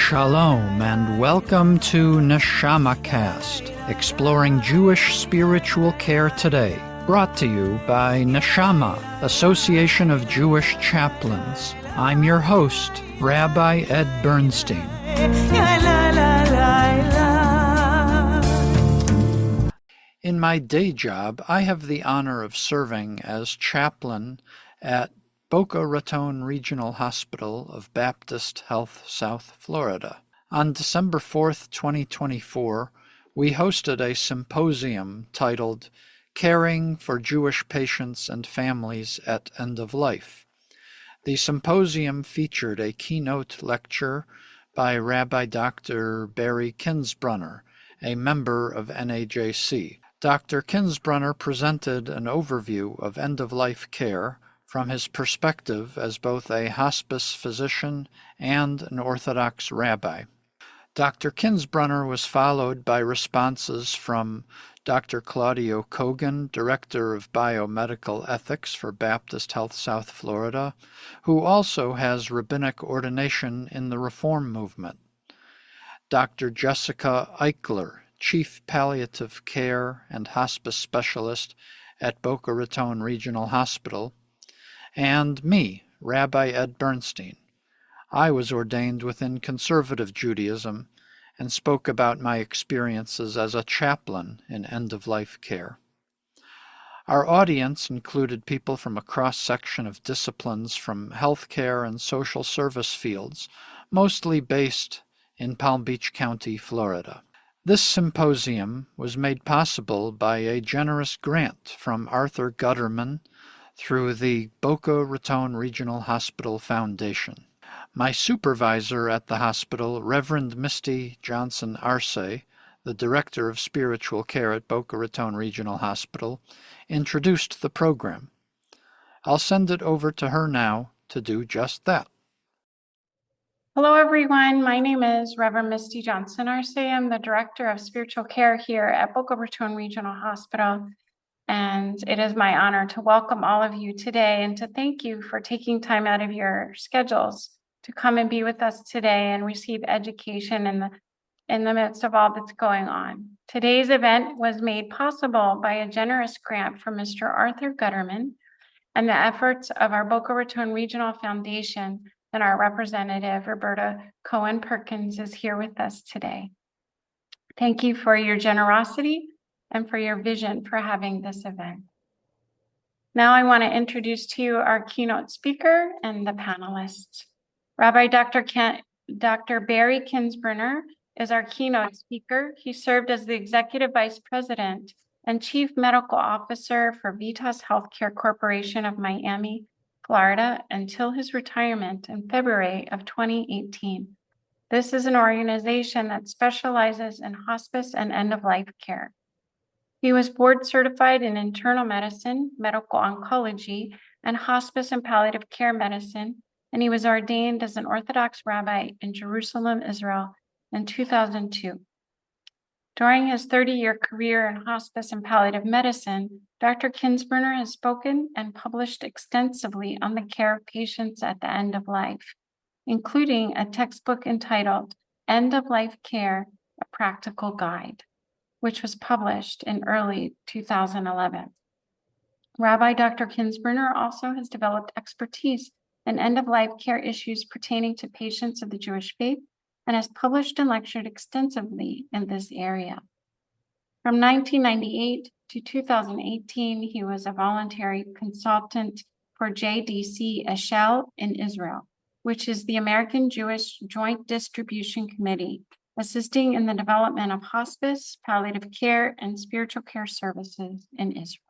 Shalom and welcome to Neshama Cast, exploring Jewish spiritual care today, brought to you by Neshama, Association of Jewish Chaplains. I'm your host, Rabbi Ed Bernstein. In my day job, I have the honor of serving as chaplain at Boca Raton Regional Hospital of Baptist Health, South Florida. On December 4th, 2024, we hosted a symposium titled Caring for Jewish Patients and Families at End of Life. The symposium featured a keynote lecture by Rabbi Dr. Barry Kinzbrunner, a member of NAJC. Dr. Kinzbrunner presented an overview of end-of-life care from his perspective as both a hospice physician and an orthodox rabbi. Dr. Kinzbrunner was followed by responses from Dr. Claudio Kogan, Director of Biomedical Ethics for Baptist Health South Florida, who also has rabbinic ordination in the Reform movement. Dr. Jessica Eichler, Chief Palliative Care and Hospice Specialist at Boca Raton Regional Hospital, and me, Rabbi Ed Bernstein. I was ordained within conservative Judaism and spoke about my experiences as a chaplain in end-of-life care. Our audience included people from a cross-section of disciplines from healthcare and social service fields, mostly based in Palm Beach County, Florida. This symposium was made possible by a generous grant from Arthur Gutterman through the Boca Raton Regional Hospital Foundation. My supervisor at the hospital, Reverend Misty Johnson Arce, the Director of Spiritual Care at Boca Raton Regional Hospital, introduced the program. I'll send it over to her now to do just that. Hello, everyone. My name is Reverend Misty Johnson Arce. I'm the Director of Spiritual Care here at Boca Raton Regional Hospital. And it is my honor to welcome all of you today and to thank you for taking time out of your schedules to come and be with us today and receive education in the midst of all that's going on. Today's event was made possible by a generous grant from Mr. Arthur Gutterman and the efforts of our Boca Raton Regional Foundation, and our representative, Roberta Cohen Perkins, is here with us today. Thank you for your generosity and for your vision for having this event. Now I want to introduce to you our keynote speaker and the panelists. Rabbi Dr. Barry Kinzbrunner is our keynote speaker. He served as the Executive Vice President and Chief Medical Officer for VITAS Healthcare Corporation of Miami, Florida, until his retirement in February of 2018. This is an organization that specializes in hospice and end-of-life care. He was board certified in internal medicine, medical oncology, and hospice and palliative care medicine, and he was ordained as an Orthodox rabbi in Jerusalem, Israel, in 2002. During his 30-year career in hospice and palliative medicine, Dr. Kinzbrunner has spoken and published extensively on the care of patients at the end of life, including a textbook entitled End of Life Care, A Practical Guide, which was published in early 2011. Rabbi Dr. Kinzbrunner also has developed expertise in end-of-life care issues pertaining to patients of the Jewish faith and has published and lectured extensively in this area. From 1998 to 2018, he was a voluntary consultant for JDC Eshel in Israel, which is the American Jewish Joint Distribution Committee, assisting in the development of hospice, palliative care, and spiritual care services in Israel.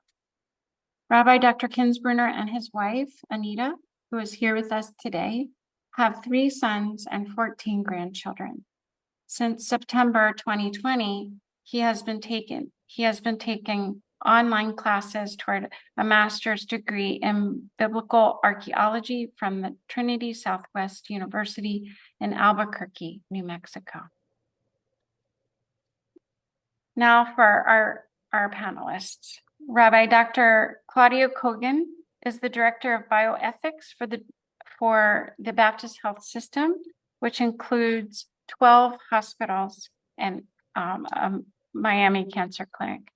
Rabbi Dr. Kinzbrunner and his wife, Anita, who is here with us today, have 3 sons and 14 grandchildren. Since September 2020, he has been taking online classes toward a master's degree in biblical archaeology from the Trinity Southwest University in Albuquerque, New Mexico. Now for our panelists. Rabbi Dr. Claudio Kogan is the Director of Bioethics for the Baptist Health System, which includes 12 hospitals, and Miami Cancer Clinic.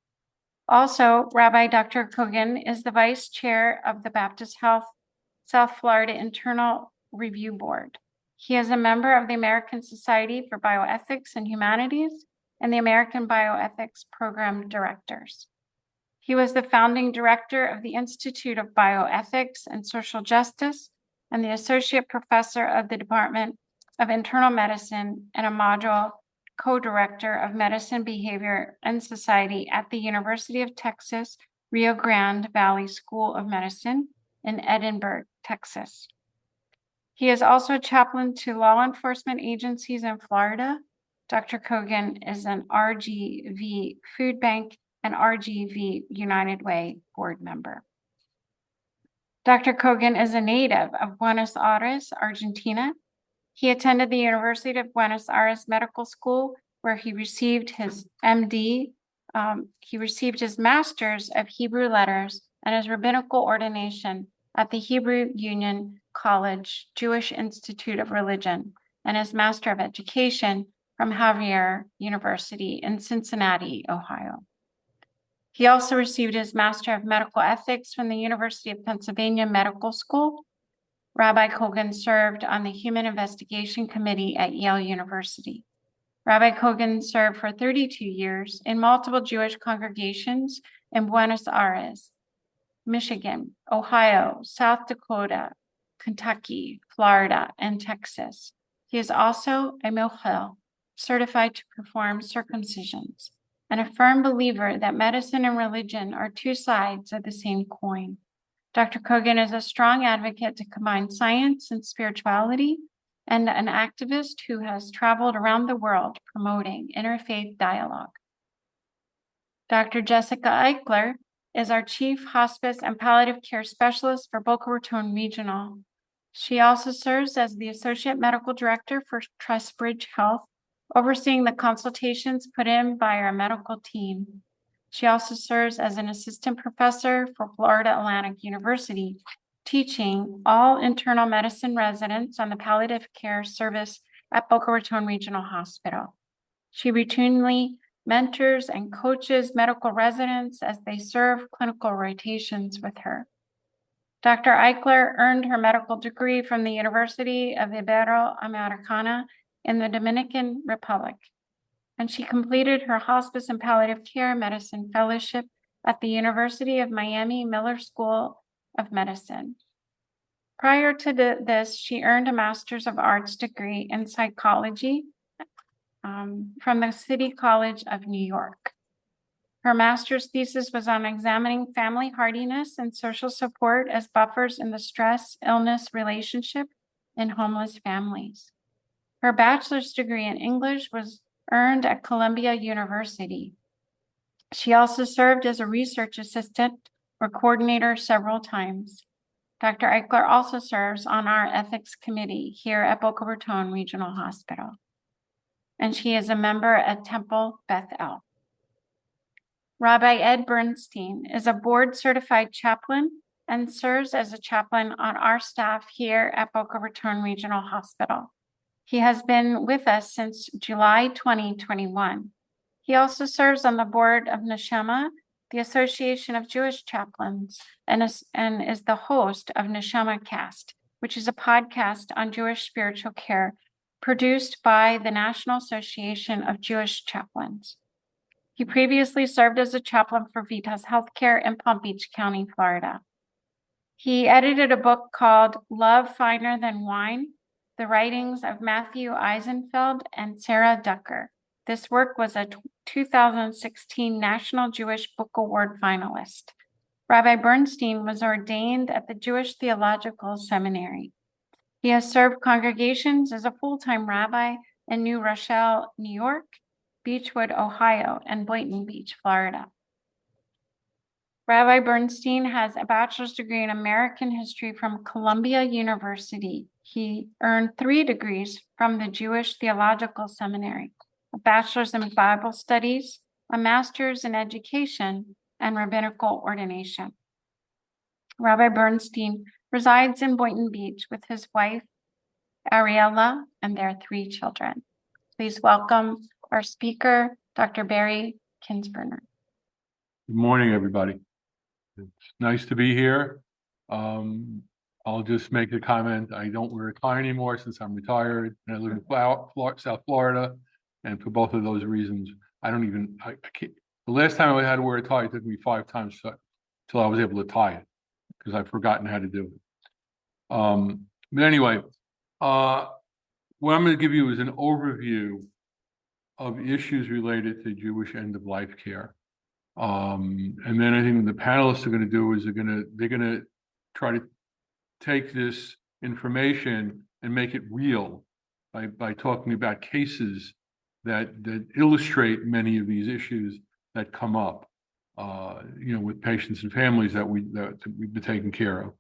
Also, Rabbi Dr. Kogan is the vice chair of the Baptist Health South Florida Internal Review Board. He is a member of the American Society for Bioethics and Humanities and the American Bioethics Program Directors. He was the founding director of the Institute of Bioethics and Social Justice and the associate professor of the Department of Internal Medicine and a module co-director of Medicine, Behavior, and Society at the University of Texas, Rio Grande Valley School of Medicine in Edinburgh, Texas. He is also a chaplain to law enforcement agencies in Florida. Dr. Kogan is an RGV Food Bank and RGV United Way board member. Dr. Kogan is a native of Buenos Aires, Argentina. He attended the University of Buenos Aires Medical School, where he received his MD. He received his Master's of Hebrew Letters and his rabbinical ordination at the Hebrew Union College Jewish Institute of Religion and his Master of Education from Xavier University in Cincinnati, Ohio. He also received his Master of Medical Ethics from the University of Pennsylvania Medical School. Rabbi Kogan served on the Human Investigation Committee at Yale University. Rabbi Kogan served for 32 years in multiple Jewish congregations in Buenos Aires, Michigan, Ohio, South Dakota, Kentucky, Florida, and Texas. He is also a Mohel, certified to perform circumcisions, and a firm believer that medicine and religion are two sides of the same coin. Dr. Kogan is a strong advocate to combine science and spirituality and an activist who has traveled around the world promoting interfaith dialogue. Dr. Jessica Eichler is our Chief Hospice and Palliative Care Specialist for Boca Raton Regional. She also serves as the Associate Medical Director for Trustbridge Health, overseeing the consultations put in by our medical team. She also serves as an assistant professor for Florida Atlantic University, teaching all internal medicine residents on the palliative care service at Boca Raton Regional Hospital. She routinely mentors and coaches medical residents as they serve clinical rotations with her. Dr. Eichler earned her medical degree from the University of Ibero-Americana in the Dominican Republic, and she completed her Hospice and Palliative Care Medicine Fellowship at the University of Miami Miller School of Medicine. Prior to this, she earned a Master's of Arts degree in psychology from the City College of New York. Her master's thesis was on examining family hardiness and social support as buffers in the stress-illness relationship in homeless families. Her bachelor's degree in English was earned at Columbia University. She also served as a research assistant or coordinator several times. Dr. Eichler also serves on our ethics committee here at Boca Raton Regional Hospital, and she is a member at Temple Beth El. Rabbi Ed Bernstein is a board-certified chaplain and serves as a chaplain on our staff here at Boca Raton Regional Hospital. He has been with us since July 2021. He also serves on the board of Neshama, the Association of Jewish Chaplains, and is the host of Neshama Cast, which is a podcast on Jewish spiritual care produced by the National Association of Jewish Chaplains. He previously served as a chaplain for VITAS Healthcare in Palm Beach County, Florida. He edited a book called Love Finer Than Wine, the writings of Matthew Eisenfeld and Sarah Ducker. This work was a 2016 National Jewish Book Award finalist. Rabbi Bernstein was ordained at the Jewish Theological Seminary. He has served congregations as a full-time rabbi in New Rochelle, New York, Beechwood, Ohio, and Boynton Beach, Florida. Rabbi Bernstein has a bachelor's degree in American history from Columbia University. He earned 3 degrees from the Jewish Theological Seminary, a bachelor's in Bible studies, a master's in education, and rabbinical ordination. Rabbi Bernstein resides in Boynton Beach with his wife, Ariella, and their 3 children. Please welcome our speaker, Dr. Barry Kinzbrunner. Good morning, everybody. It's nice to be here. I'll just make the comment, I don't wear a tie anymore since I'm retired, and I live in South Florida. And for both of those reasons, I can't. The last time I had to wear a tie, it took me 5 times till I was able to tie it, because I've forgotten how to do it. But anyway, what I'm going to give you is an overview of issues related to Jewish end-of-life care. And then I think what the panelists are going to do is they're going to try to take this information and make it real by talking about cases that illustrate many of these issues that come up, with patients and families that we've been taking care of.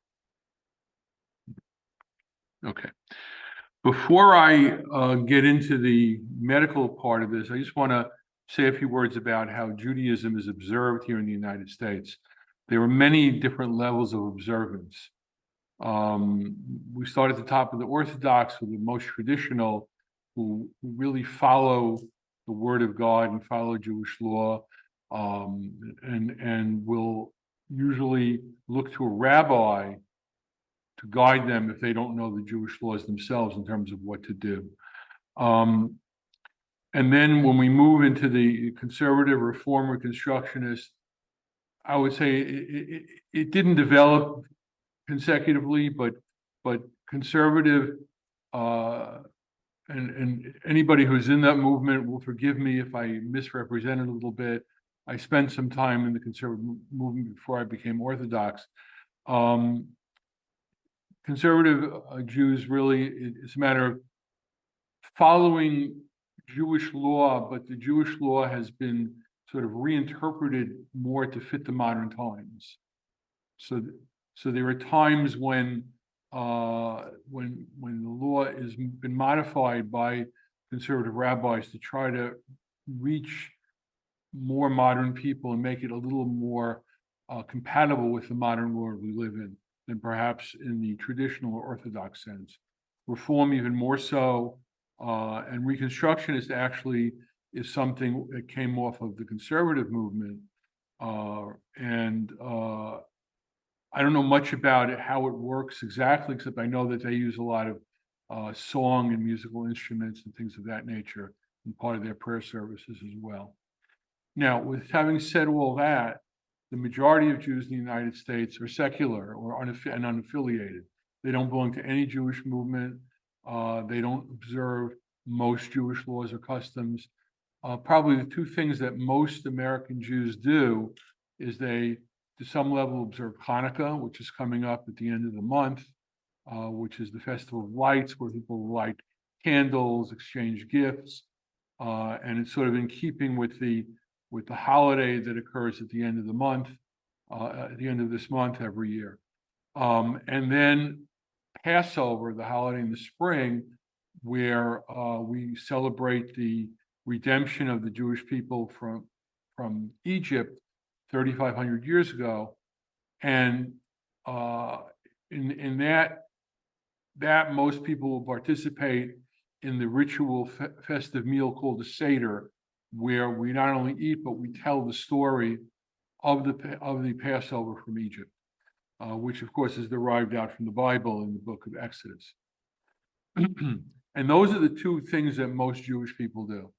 Okay. Before I get into the medical part of this, I just want to say a few words about how Judaism is observed here in the United States. There are many different levels of observance. We start at the top of the Orthodox, with the most traditional, who really follow the Word of God and follow Jewish law, and will usually look to a rabbi to guide them if they don't know the Jewish laws themselves in terms of what to do. And then when we move into the conservative, reform, reconstructionist, I would say it didn't develop consecutively, but conservative, and anybody who's in that movement will forgive me if I misrepresent it a little bit. I spent some time in the conservative movement before I became Orthodox. Conservative Jews really, it's a matter of following Jewish law, but the Jewish law has been sort of reinterpreted more to fit the modern times. So there are times when the law has been modified by conservative rabbis to try to reach more modern people and make it a little more compatible with the modern world we live in than perhaps in the traditional or Orthodox sense. Reform even more so, and Reconstructionist actually is something that came off of the conservative movement. I don't know much about it, how it works exactly, except I know that they use a lot of song and musical instruments and things of that nature in part of their prayer services as well. Now, with having said all that, the majority of Jews in the United States are secular or and unaffiliated. They don't belong to any Jewish movement. They don't observe most Jewish laws or customs. Probably the 2 things that most American Jews do is they, to some level, observe Hanukkah, which is coming up at the end of the month, which is the Festival of Lights, where people light candles, exchange gifts, and it's sort of in keeping with the holiday that occurs at the end of the month, at the end of this month every year. And then Passover, the holiday in the spring, where we celebrate the redemption of the Jewish people from Egypt 3,500 years ago. And in that most people will participate in the ritual festive meal called the Seder, where we not only eat, but we tell the story of the Passover from Egypt, which of course is derived out from the Bible in the book of Exodus. And those are the 2 things that most Jewish people do.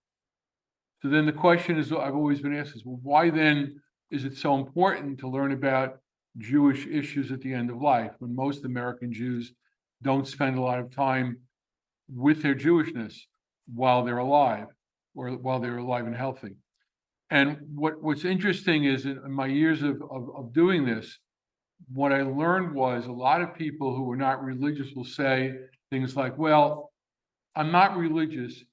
So then the question is, I've always been asked, is, well, why then is it so important to learn about Jewish issues at the end of life when most American Jews don't spend a lot of time with their Jewishness while they're alive, or while they're alive and healthy? And what's interesting is, in my years of doing this, what I learned was a lot of people who are not religious will say things like, well, I'm not religious,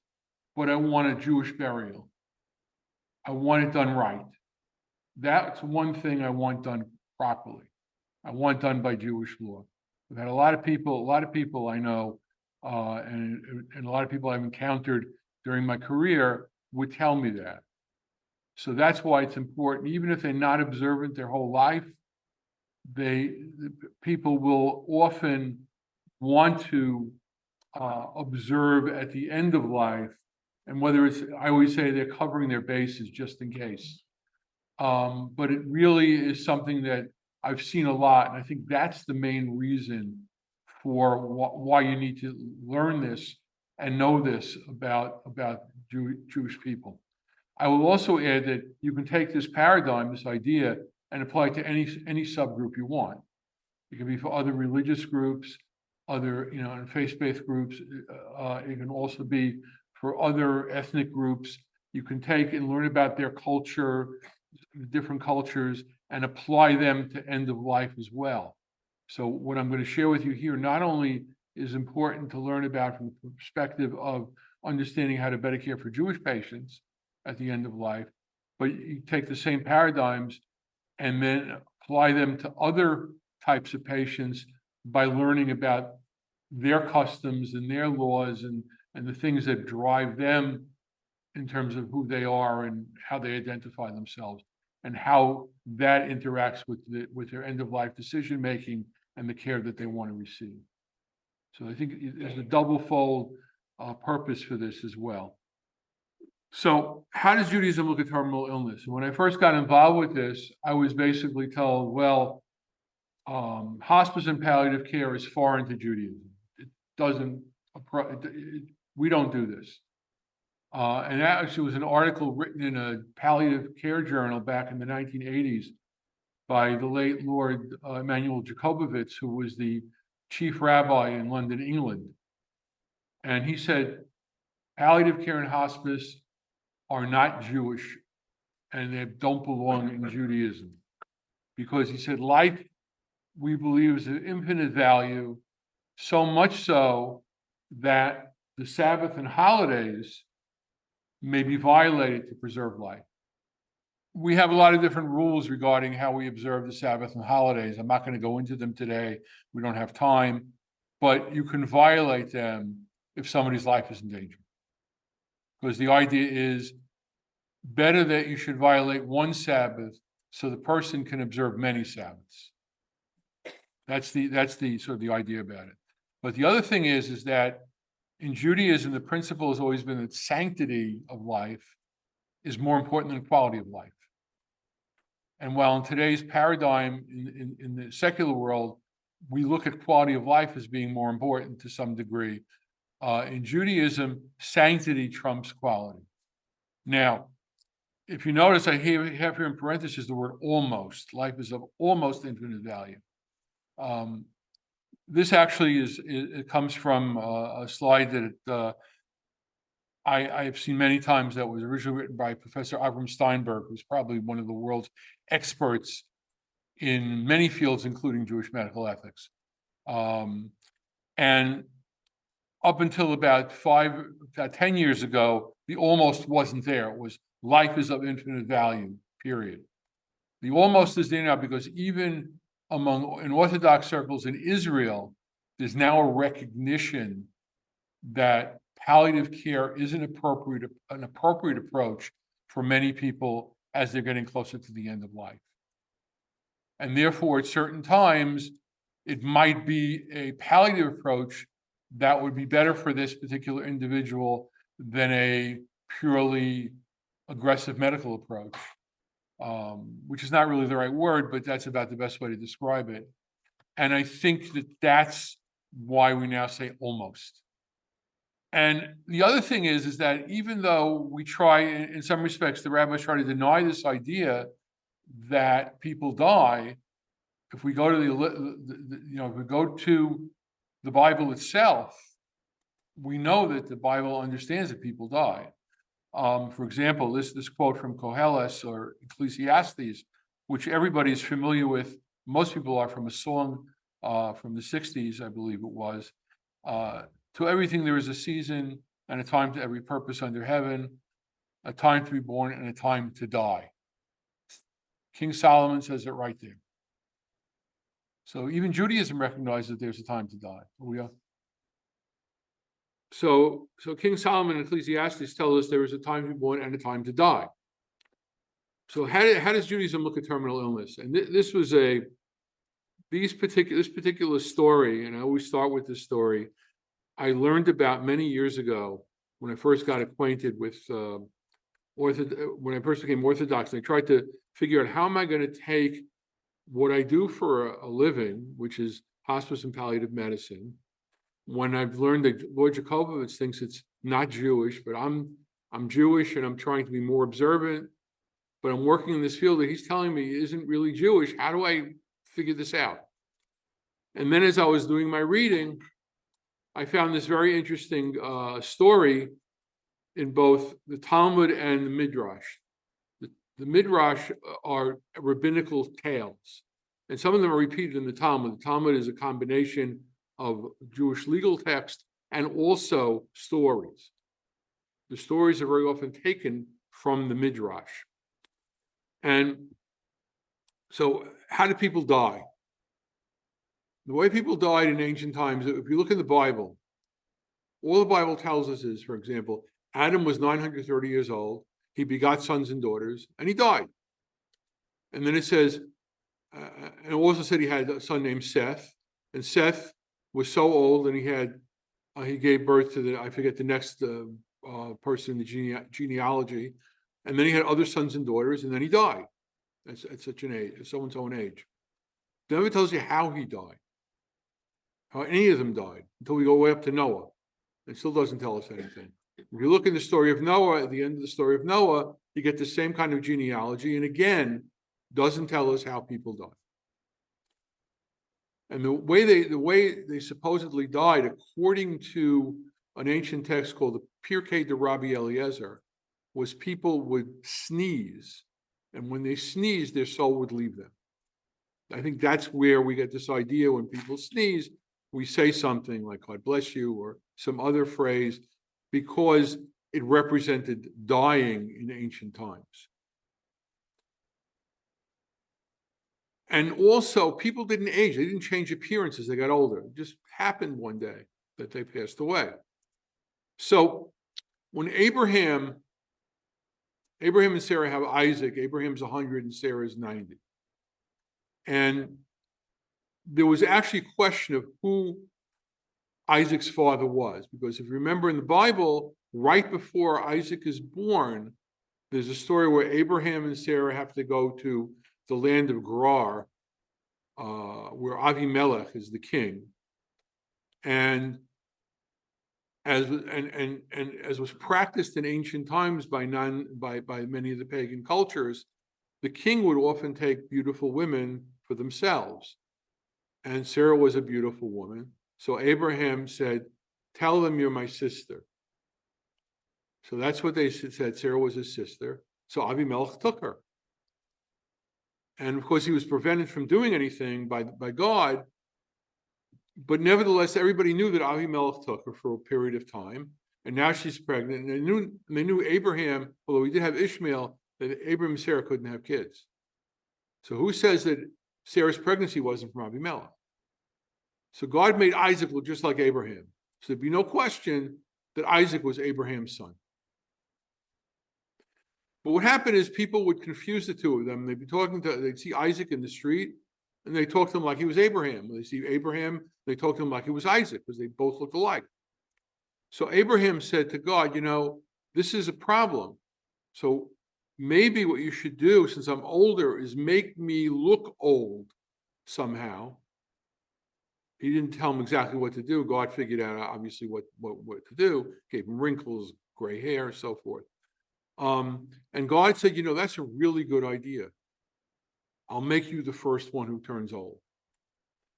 but I want a Jewish burial. I want it done right. That's one thing I want done properly. I want done by Jewish law. We've had a lot of people I know, and a lot of people I've encountered during my career would tell me that. So that's why it's important, even if they're not observant their whole life, people will often want to observe at the end of life And whether it's, I always say they're covering their bases just in case. But it really is something that I've seen a lot, and I think that's the main reason for why you need to learn this and know this about Jewish people. I will also add that you can take this paradigm, this idea, and apply it to any subgroup you want. It can be for other religious groups, other, and faith-based groups. It can also be for other ethnic groups. You can take and learn about their culture, different cultures, and apply them to end of life as well. So what I'm going to share with you here not only is important to learn about from the perspective of understanding how to better care for Jewish patients at the end of life, but you take the same paradigms and then apply them to other types of patients by learning about their customs and their laws and the things that drive them in terms of who they are and how they identify themselves, and how that interacts with their end-of-life decision-making and the care that they want to receive. So I think there's a double-fold purpose for this as well. So how does Judaism look at terminal illness? And when I first got involved with this, I was basically told, well, hospice and palliative care is foreign to Judaism. It doesn't, we don't do this. And that actually was an article written in a palliative care journal back in the 1980s by the late Lord Emanuel Jacobowitz, who was the chief rabbi in London, England. And he said, palliative care and hospice are not Jewish and they don't belong in Judaism. Because he said, life, we believe, is of infinite value, so much so that the Sabbath and holidays may be violated to preserve life. We have a lot of different rules regarding how we observe the Sabbath and holidays. I'm not going to go into them today. We don't have time, but you can violate them if somebody's life is in danger. Because the idea is better that you should violate one Sabbath so the person can observe many Sabbaths. That's the sort of the idea about it. But the other thing is that in Judaism, the principle has always been that sanctity of life is more important than quality of life. And while in today's paradigm in the secular world, we look at quality of life as being more important to some degree, in Judaism, sanctity trumps quality. Now, if you notice, I have here in parentheses the word almost. Life is of almost infinite value. This actually it comes from a slide that I have seen many times that was originally written by Professor Avram Steinberg, who's probably one of the world's experts in many fields, including Jewish medical ethics. And up until about 10 years ago, the almost wasn't there. It was life is of infinite value, period. The almost is there now because even in Orthodox circles in Israel, there's now a recognition that palliative care is an appropriate approach for many people as they're getting closer to the end of life. And therefore, at certain times, it might be a palliative approach that would be better for this particular individual than a purely aggressive medical approach, which is not really the right word, but that's about the best way to describe it. And I think that that's why we now say almost. And the other thing is that even though we try, in some respects, the rabbis try to deny this idea that people die, if we go to if we go to the Bible itself, we know that the Bible understands that people die. For example, this quote from Koheles or Ecclesiastes, which everybody is familiar with, most people are, from a song from the 60s, I believe it was. To everything there is a season and a time to every purpose under heaven, a time to be born and a time to die. King Solomon says it right there. So even Judaism recognizes that there's a time to die. So King Solomon and Ecclesiastes tell us there is a time to be born and a time to die. So how does Judaism look at terminal illness? And this particular story, and I always start with this story, I learned about many years ago when I first got acquainted with when I first became Orthodox, I tried to figure out how am I going to take what I do for a living, which is hospice and palliative medicine, when I've learned that Lord Jacobovich thinks it's not Jewish, but I'm Jewish and I'm trying to be more observant, but I'm working in this field that he's telling me isn't really Jewish. How do I figure this out? And then as I was doing my reading, I found this very interesting story in both the Talmud and the Midrash. The Midrash are rabbinical tales, and some of them are repeated in the Talmud. The Talmud is a combination of Jewish legal text and also stories. The stories are very often taken from the Midrash. And so how did people die? The way people died in ancient times, if you look in the Bible, all the Bible tells us is, for example, Adam was 930 years old, he begot sons and daughters, and he died. And then it says, and it also said he had a son named Seth, and Seth was so old, and he gave birth to I forget the next person in the genealogy, and then he had other sons and daughters, and then he died at such an age, so-and-so an age. It never tells you how he died, how any of them died, until we go way up to Noah. It still doesn't tell us anything. If you look in the story of Noah, at the end of the story of Noah, you get the same kind of genealogy, and again, doesn't tell us how people died. And the way they supposedly died, according to an ancient text called the Pirkei de Rabbi Eliezer, was people would sneeze, and when they sneezed, their soul would leave them. I think that's where we get this idea when people sneeze, we say something like "God bless you" or some other phrase, because it represented dying in ancient times. And also, people didn't age. They didn't change appearance as they got older. It just happened one day that they passed away. So when Abraham and Sarah have Isaac, Abraham's 100 and Sarah's 90. And there was actually a question of who Isaac's father was, because if you remember in the Bible, right before Isaac is born, there's a story where Abraham and Sarah have to go to the land of Gerar, where Avimelech is the king, and as was practiced in ancient times by many of the pagan cultures, the king would often take beautiful women for themselves, and Sarah was a beautiful woman. So Abraham said, "Tell them you're my sister." So that's what they said. Sarah was his sister. So Avimelech took her. And of course, he was prevented from doing anything by God. But nevertheless, everybody knew that Avimelech took her for a period of time. And now she's pregnant. And they knew Abraham, although he did have Ishmael, that Abraham and Sarah couldn't have kids. So who says that Sarah's pregnancy wasn't from Avimelech? So God made Isaac look just like Abraham. So there'd be no question that Isaac was Abraham's son. But what happened is people would confuse the two of them. They'd see Isaac in the street, and they talk to him like he was Abraham. When they see Abraham, they talk to him like he was Isaac, because they both looked alike. So Abraham said to God, this is a problem. So maybe what you should do, since I'm older, is make me look old somehow. He didn't tell him exactly what to do. God figured out, obviously, what to do, gave him wrinkles, gray hair, so forth. And God said, that's a really good idea. I'll make you the first one who turns old.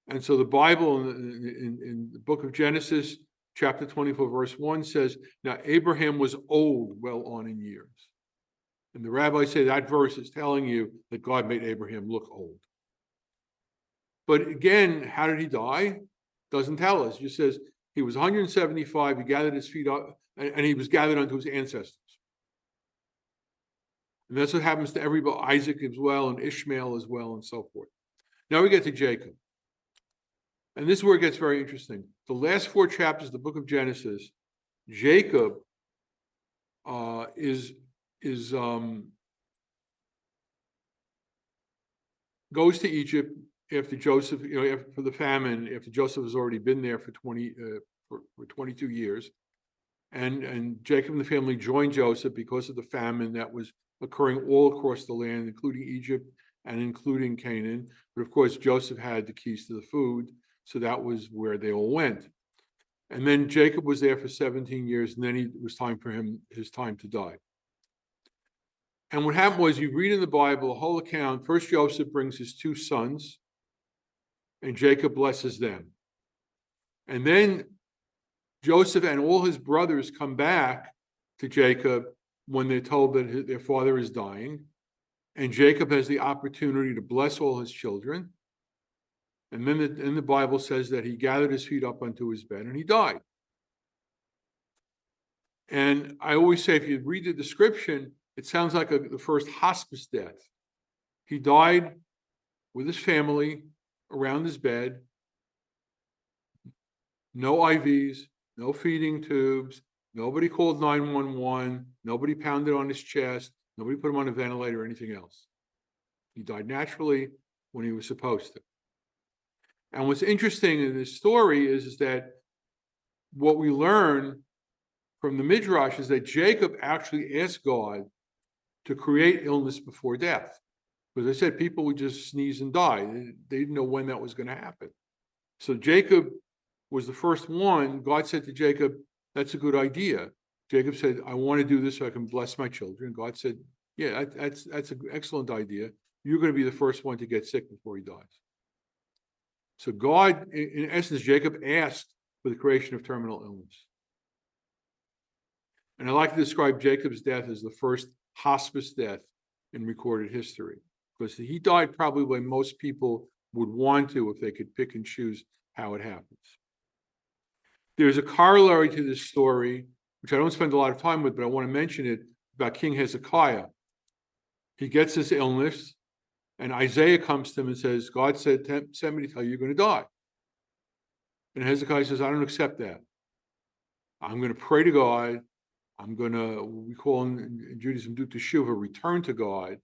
And so the Bible in the book of Genesis, chapter 24, verse 1 says, now Abraham was old, well on in years. And the rabbis say that verse is telling you that God made Abraham look old. But again, how did he die? Doesn't tell us. It just says he was 175, he gathered his feet up, and he was gathered unto his ancestors. And that's what happens to everybody, Isaac as well, and Ishmael as well, and so forth. Now we get to Jacob. And this is where it gets very interesting. The last 4 chapters of the book of Genesis, Jacob goes to Egypt after Joseph, for the famine, after Joseph has already been there for 22 years. And Jacob and the family joined Joseph because of the famine that was occurring all across the land, including Egypt and including Canaan. But of course, Joseph had the keys to the food, so that was where they all went. And then Jacob was there for 17 years, and then it was time for his time to die. And what happened was, you read in the Bible, the whole account, first Joseph brings his 2 sons, and Jacob blesses them. And then Joseph and all his brothers come back to Jacob when they're told that their father is dying. And Jacob has the opportunity to bless all his children. And then the Bible says that he gathered his feet up onto his bed and he died. And I always say, if you read the description, it sounds like the first hospice death. He died with his family around his bed. No IVs, no feeding tubes. Nobody called 911. Nobody pounded on his chest. Nobody put him on a ventilator or anything else. He died naturally when he was supposed to. And what's interesting in this story is that what we learn from the Midrash is that Jacob actually asked God to create illness before death. Because I said people would just sneeze and die. They didn't know when that was going to happen. So Jacob was the first one. God said to Jacob, that's a good idea. Jacob said, I want to do this so I can bless my children. God said, yeah, that's an excellent idea. You're going to be the first one to get sick before he dies. So God, in essence, Jacob asked for the creation of terminal illness. And I like to describe Jacob's death as the first hospice death in recorded history, because he died probably when most people would want to if they could pick and choose how it happens. There's a corollary to this story, which I don't spend a lot of time with, but I want to mention it, about King Hezekiah. He gets this illness, and Isaiah comes to him and says, God said, send me to tell you you're going to die. And Hezekiah says, I don't accept that. I'm going to pray to God. I'm going to, we call in Judaism, do teshuvah, return to God.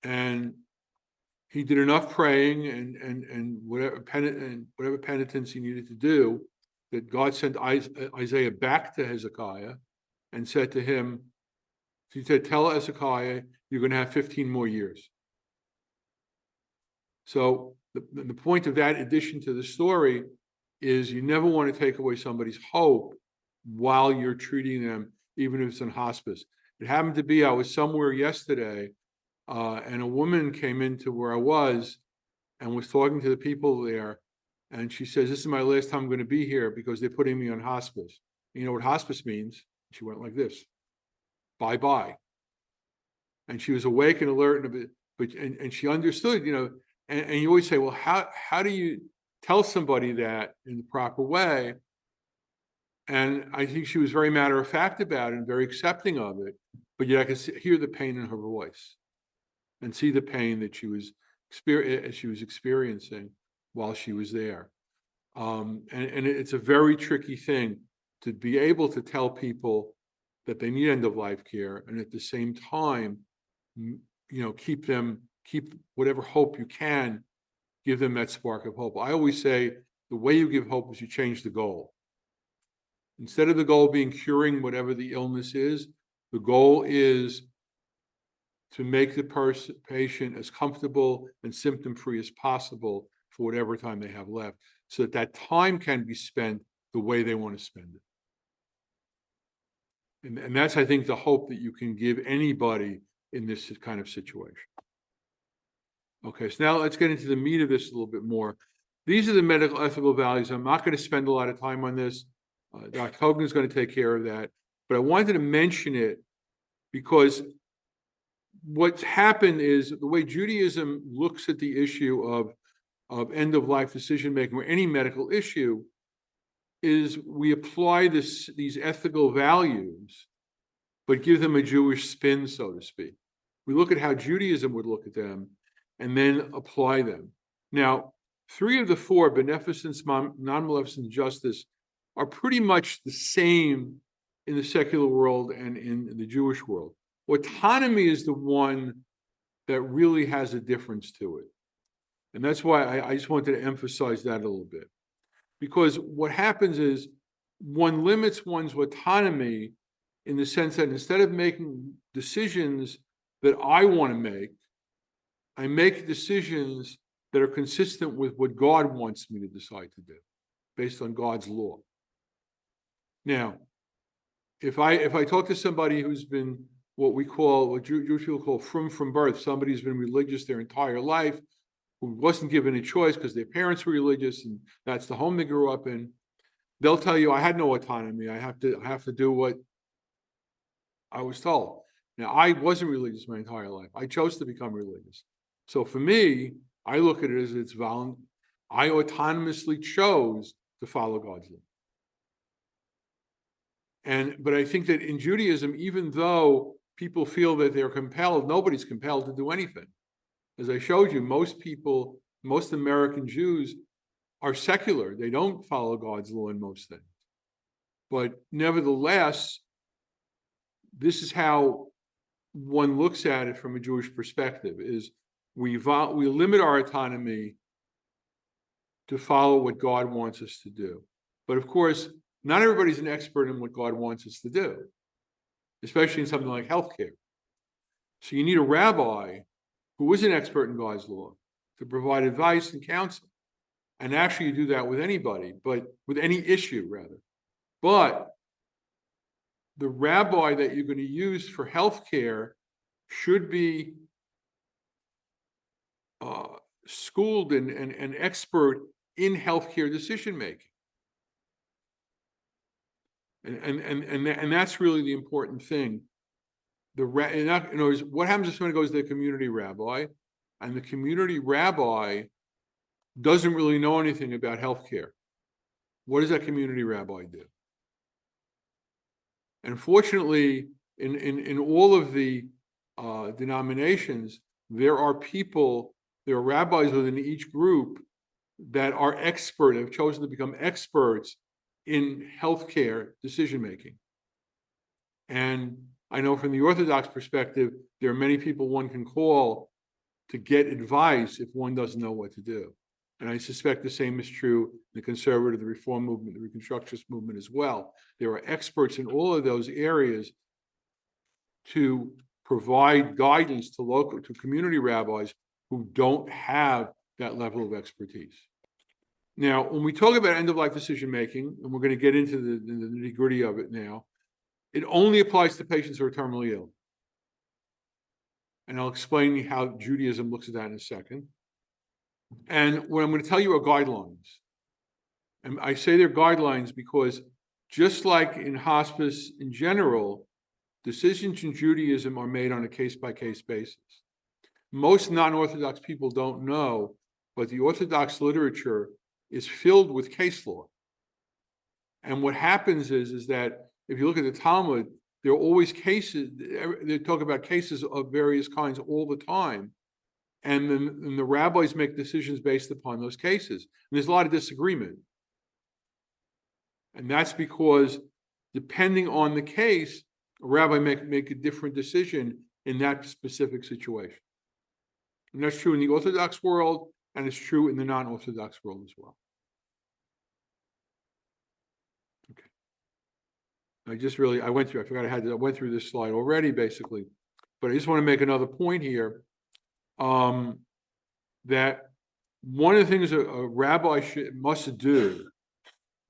And he did enough praying and whatever penitence he needed to do, that God sent Isaiah back to Hezekiah and said to him, he said, tell Hezekiah you're going to have 15 more years. So the point of that addition to the story is you never want to take away somebody's hope while you're treating them, even if it's in hospice. It happened to be, I was somewhere yesterday, and a woman came into where I was and was talking to the people there. And she says, this is my last time I'm going to be here because they're putting me on hospice. You know what hospice means? She went like this, bye-bye. And she was awake and alert, and she understood, you know, and you always say, well, how do you tell somebody that in the proper way? And I think she was very matter of fact about it and very accepting of it, but yet I could hear the pain in her voice and see the pain that she was experiencing while she was there. And it's a very tricky thing to be able to tell people that they need end-of-life care, and at the same time, you know, keep whatever hope you can, give them that spark of hope. I always say the way you give hope is you change the goal. Instead of the goal being curing whatever the illness is, the goal is to make the patient as comfortable and symptom-free as possible for whatever time they have left, so that that time can be spent the way they want to spend it. And that's, I think, the hope that you can give anybody in this kind of situation. Okay, so now let's get into the meat of this a little bit more. These are the medical ethical values. I'm not going to spend a lot of time on this. Dr. Kogan is going to take care of that. But I wanted to mention it because what's happened is the way Judaism looks at the issue of end-of-life decision-making or any medical issue is we apply these ethical values, but give them a Jewish spin, so to speak. We look at how Judaism would look at them and then apply them. Now, 3 of the 4, beneficence, non-maleficence, justice, are pretty much the same in the secular world and in the Jewish world. Autonomy is the one that really has a difference to it. And that's why I just wanted to emphasize that a little bit. Because what happens is one limits one's autonomy in the sense that instead of making decisions that I want to make, I make decisions that are consistent with what God wants me to decide to do, based on God's law. Now, if I talk to somebody who's been what Jewish people call frum from birth, somebody who's been religious their entire life, who wasn't given a choice because their parents were religious and that's the home they grew up in, they'll tell you, I had no autonomy. I have to do what I was told. Now, I wasn't religious my entire life. I chose to become religious. So for me, I look at it as it's voluntary. I autonomously chose to follow God's law. But I think that in Judaism, even though people feel that they're compelled, nobody's compelled to do anything. As I showed you, most American Jews are secular. They don't follow God's law in most things. But nevertheless, this is how one looks at it from a Jewish perspective, is we limit our autonomy to follow what God wants us to do. But of course, not everybody's an expert in what God wants us to do, especially in something like healthcare. So you need a rabbi who is an expert in God's law to provide advice and counsel. And actually you do that with anybody, but with any issue rather. But the rabbi that you're going to use for healthcare should be schooled and expert in healthcare decision making. And that's really the important thing. In other words, what happens if someone goes to the community rabbi, and the community rabbi doesn't really know anything about healthcare? What does that community rabbi do? And fortunately, in all of the denominations, there are rabbis within each group that are have chosen to become experts in healthcare decision making. And I know from the Orthodox perspective, there are many people one can call to get advice if one doesn't know what to do. And I suspect the same is true in the conservative, the reform movement, the reconstructionist movement as well. There are experts in all of those areas to provide guidance to community rabbis who don't have that level of expertise. Now, when we talk about end-of-life decision-making, and we're going to get into the nitty-gritty of it now, it only applies to patients who are terminally ill. And I'll explain how Judaism looks at that in a second. And what I'm going to tell you are guidelines. And I say they're guidelines because just like in hospice in general, decisions in Judaism are made on a case-by-case basis. Most non-Orthodox people don't know, but the Orthodox literature is filled with case law. And what happens is that if you look at the Talmud, there are always cases, they talk about cases of various kinds all the time. And then the rabbis make decisions based upon those cases. And there's a lot of disagreement. And that's because depending on the case, a rabbi make a different decision in that specific situation. And that's true in the Orthodox world, and it's true in the non-Orthodox world as well. Okay. I went through this slide already, basically, but I just want to make another point here, that one of the things a rabbi must do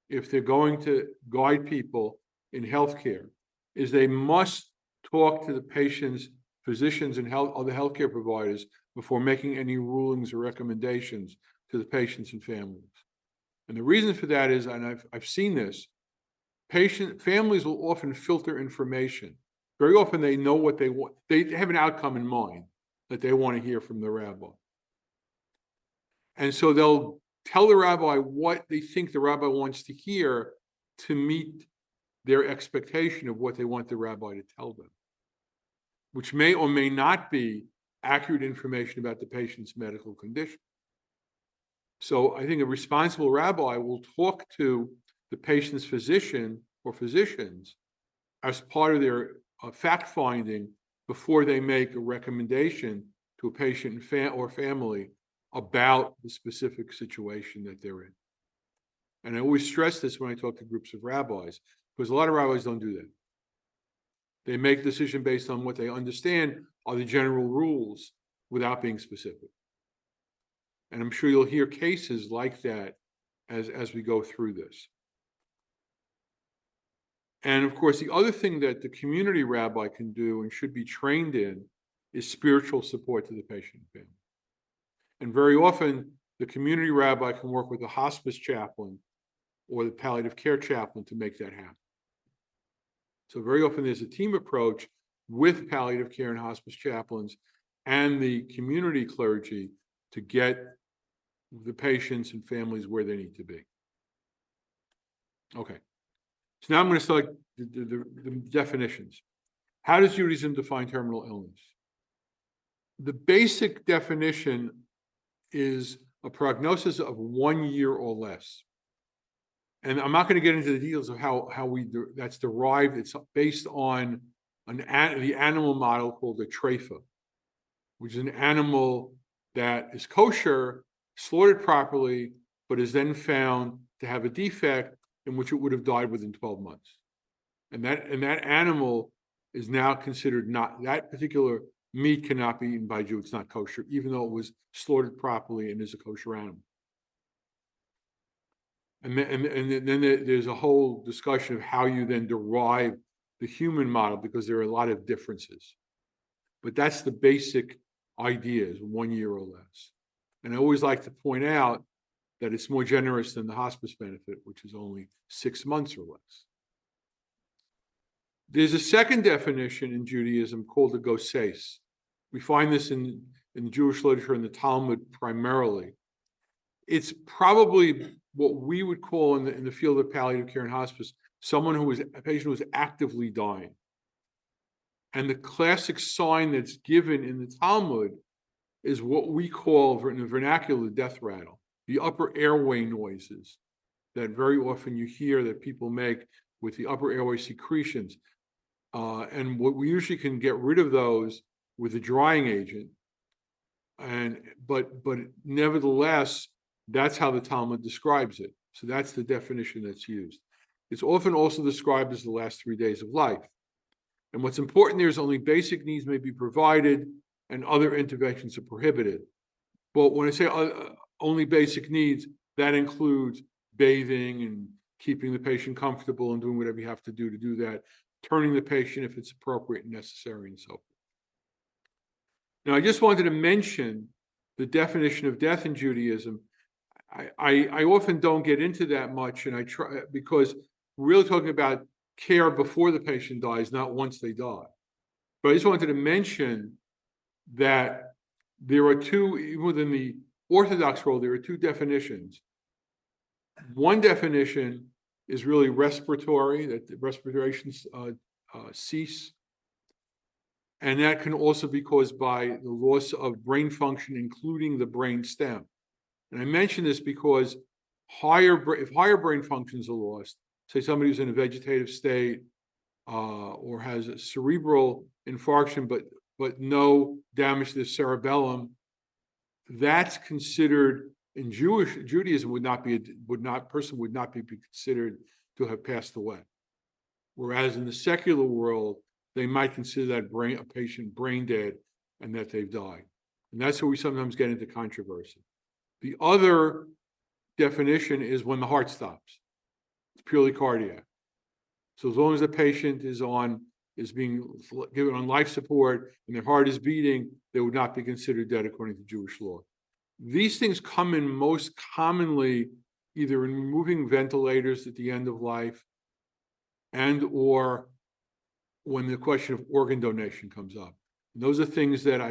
if they're going to guide people in healthcare is they must talk to the patient's physicians and other healthcare providers before making any rulings or recommendations to the patients and families. And the reason for that is, and I've seen this, families will often filter information. Very often they know what they want. They have an outcome in mind that they want to hear from the rabbi. And so they'll tell the rabbi what they think the rabbi wants to hear to meet their expectation of what they want the rabbi to tell them, which may or may not be accurate information about the patient's medical condition. So I think a responsible rabbi will talk to the patient's physician or physicians as part of their fact-finding before they make a recommendation to a patient or family about the specific situation that they're in. And I always stress this when I talk to groups of rabbis, because a lot of rabbis don't do that. They make a decision based on what they understand are the general rules without being specific. And I'm sure you'll hear cases like that as we go through this. And of course, the other thing that the community rabbi can do and should be trained in is spiritual support to the patient and family. And very often, the community rabbi can work with the hospice chaplain or the palliative care chaplain to make that happen. So very often there's a team approach with palliative care and hospice chaplains and the community clergy to get the patients and families where they need to be. Okay, so now I'm going to start the definitions. How does Judaism define terminal illness? The basic definition is a prognosis of 1 year or less. And I'm not going to get into the details of how that's derived. It's based on the animal model called a treifa, which is an animal that is kosher, slaughtered properly, but is then found to have a defect in which it would have died within 12 months. And that animal is now considered not, that particular meat cannot be eaten by a Jew. It's not kosher, even though it was slaughtered properly and is a kosher animal. And then there's a whole discussion of how you then derive the human model, because there are a lot of differences. But that's the basic idea, is 1 year or less. And I always like to point out that it's more generous than the hospice benefit, which is only 6 months or less. There's a second definition in Judaism called the goses. We find this in the Jewish literature and the Talmud primarily. It's probably what we would call in the field of palliative care and hospice, a patient who is actively dying. And the classic sign that's given in the Talmud is what we call, in the vernacular, the death rattle, the upper airway noises that very often you hear that people make with the upper airway secretions. And what we usually can get rid of those with a drying agent. But nevertheless, that's how the Talmud describes it. So that's the definition that's used. It's often also described as the last 3 days of life. And what's important there is only basic needs may be provided and other interventions are prohibited. But when I say only basic needs, that includes bathing and keeping the patient comfortable and doing whatever you have to do that, turning the patient if it's appropriate and necessary, and so forth. Now, I just wanted to mention the definition of death in Judaism. I often don't get into that much, and I try, because we're really talking about care before the patient dies, not once they die. But I just wanted to mention that there are two, even within the orthodox world, there are two definitions. One definition is really respiratory, that the respirations cease. And that can also be caused by the loss of brain function, including the brain stem. And I mention this because if higher brain functions are lost, say somebody who's in a vegetative state or has a cerebral infarction, but no damage to the cerebellum, that's considered in Judaism would not be considered to have passed away. Whereas in the secular world, they might consider that a patient brain dead and that they've died. And that's where we sometimes get into controversy. The other definition is when the heart stops. It's purely cardiac. So as long as the patient is being given on life support and their heart is beating, they would not be considered dead according to Jewish law. These things come in most commonly either in removing ventilators at the end of life and or when the question of organ donation comes up. And those are things that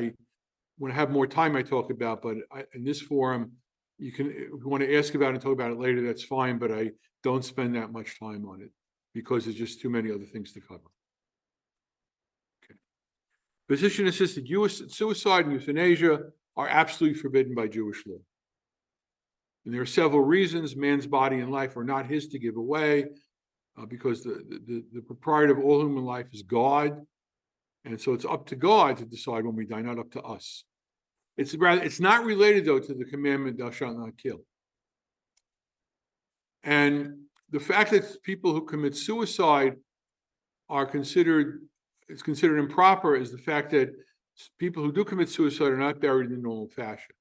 when I have more time, I talk about, but in this forum, if you want to ask about it and talk about it later, that's fine, but I don't spend that much time on it because there's just too many other things to cover. Okay. Physician-assisted suicide and euthanasia are absolutely forbidden by Jewish law. And there are several reasons. Man's body and life are not his to give away. Because the proprietor of all human life is God. And so it's up to God to decide when we die, not up to us. It's not related, though, to the commandment, thou shalt not kill. And the fact that people who commit suicide are considered improper is the fact that people who do commit suicide are not buried in the normal fashion.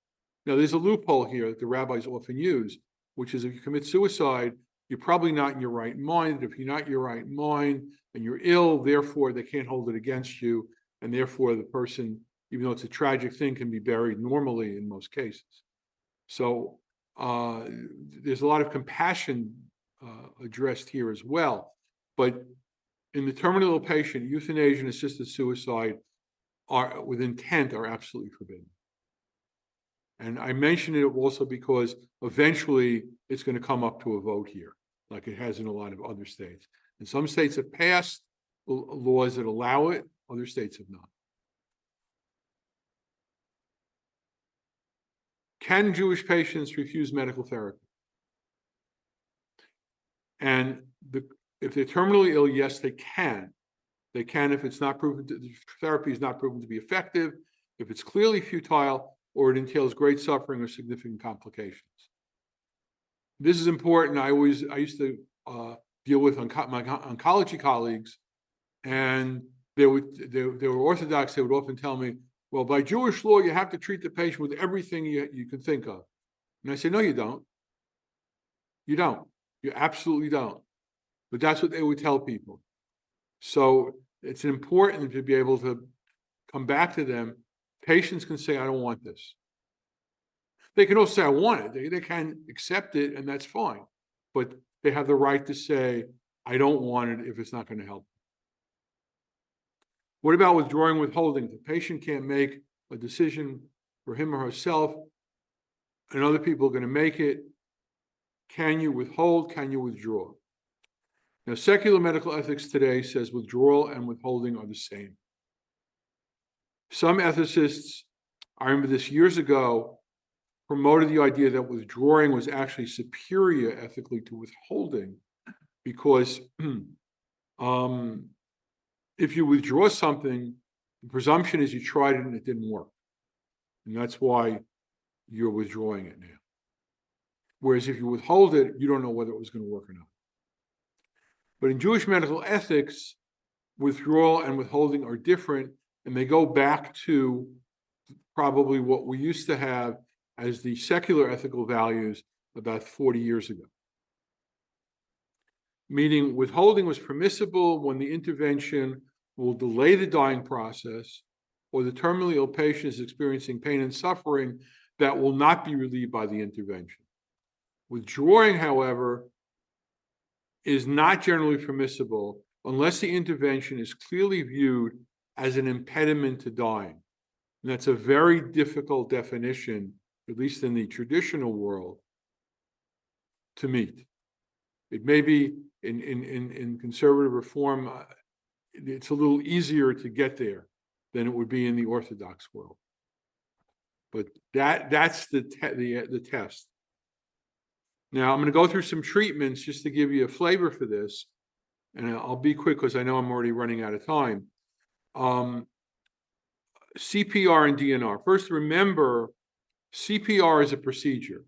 Now, there's a loophole here that the rabbis often use, which is if you commit suicide, you're probably not in your right mind. If you're not in your right mind and you're ill, therefore they can't hold it against you. And therefore the person, even though it's a tragic thing, can be buried normally in most cases. So there's a lot of compassion addressed here as well. But in the terminal ill patient, euthanasia and assisted suicide are with intent are absolutely forbidden. And I mention it also because eventually it's going to come up to a vote here, like it has in a lot of other states. And some states have passed laws that allow it, other states have not. Can Jewish patients refuse medical therapy? And if they're terminally ill, yes, they can. They can if it's not proven the therapy is not proven to be effective, if it's clearly futile, or it entails great suffering or significant complications. This is important. I used to deal with my oncology colleagues, and they were orthodox. They would often tell me, well, by Jewish law, you have to treat the patient with everything you can think of. And I say, no, you don't. You don't. You absolutely don't. But that's what they would tell people. So it's important to be able to come back to them. Patients can say, I don't want this. They can also say, I want it. They can accept it, and that's fine. But they have the right to say, I don't want it if it's not going to help. What about withdrawing, withholding? If the patient can't make a decision for him or herself, and other people are going to make it, can you withhold? Can you withdraw? Now, secular medical ethics today says withdrawal and withholding are the same. Some ethicists, I remember this years ago, promoted the idea that withdrawing was actually superior ethically to withholding, because if you withdraw something, the presumption is you tried it and it didn't work. And that's why you're withdrawing it now. Whereas if you withhold it, you don't know whether it was going to work or not. But in Jewish medical ethics, withdrawal and withholding are different, and they go back to probably what we used to have as the secular ethical values about 40 years ago. Meaning withholding was permissible when the intervention will delay the dying process, or the terminally ill patient is experiencing pain and suffering that will not be relieved by the intervention. Withdrawing, however, is not generally permissible unless the intervention is clearly viewed as an impediment to dying. And that's a very difficult definition, at least in the traditional world, to meet. It may be in conservative reform, it's a little easier to get there than it would be in the orthodox world. But that's the test. Now, I'm going to go through some treatments just to give you a flavor for this, and I'll be quick because I know I'm already running out of time. CPR and DNR. First, remember, CPR is a procedure.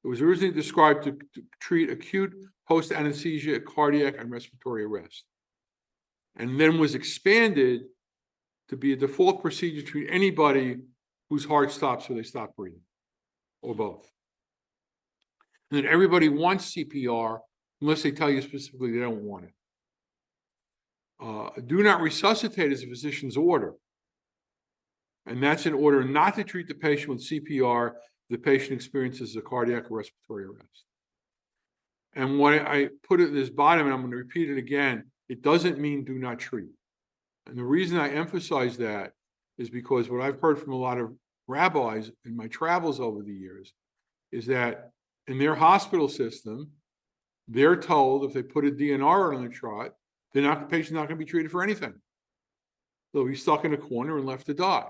It was originally described to treat acute post-anesthesia, cardiac, and respiratory arrest, and then was expanded to be a default procedure to treat anybody whose heart stops or they stop breathing, or both. And then everybody wants CPR unless they tell you specifically they don't want it. Do not resuscitate is a physician's order. And that's in order not to treat the patient with CPR if the patient experiences a cardiac or respiratory arrest. And what I put at this bottom, and I'm going to repeat it again, it doesn't mean do not treat. And the reason I emphasize that is because what I've heard from a lot of rabbis in my travels over the years is that in their hospital system, they're told if they put a DNR on the trot, the patient's not going to be treated for anything. They'll be stuck in a corner and left to die.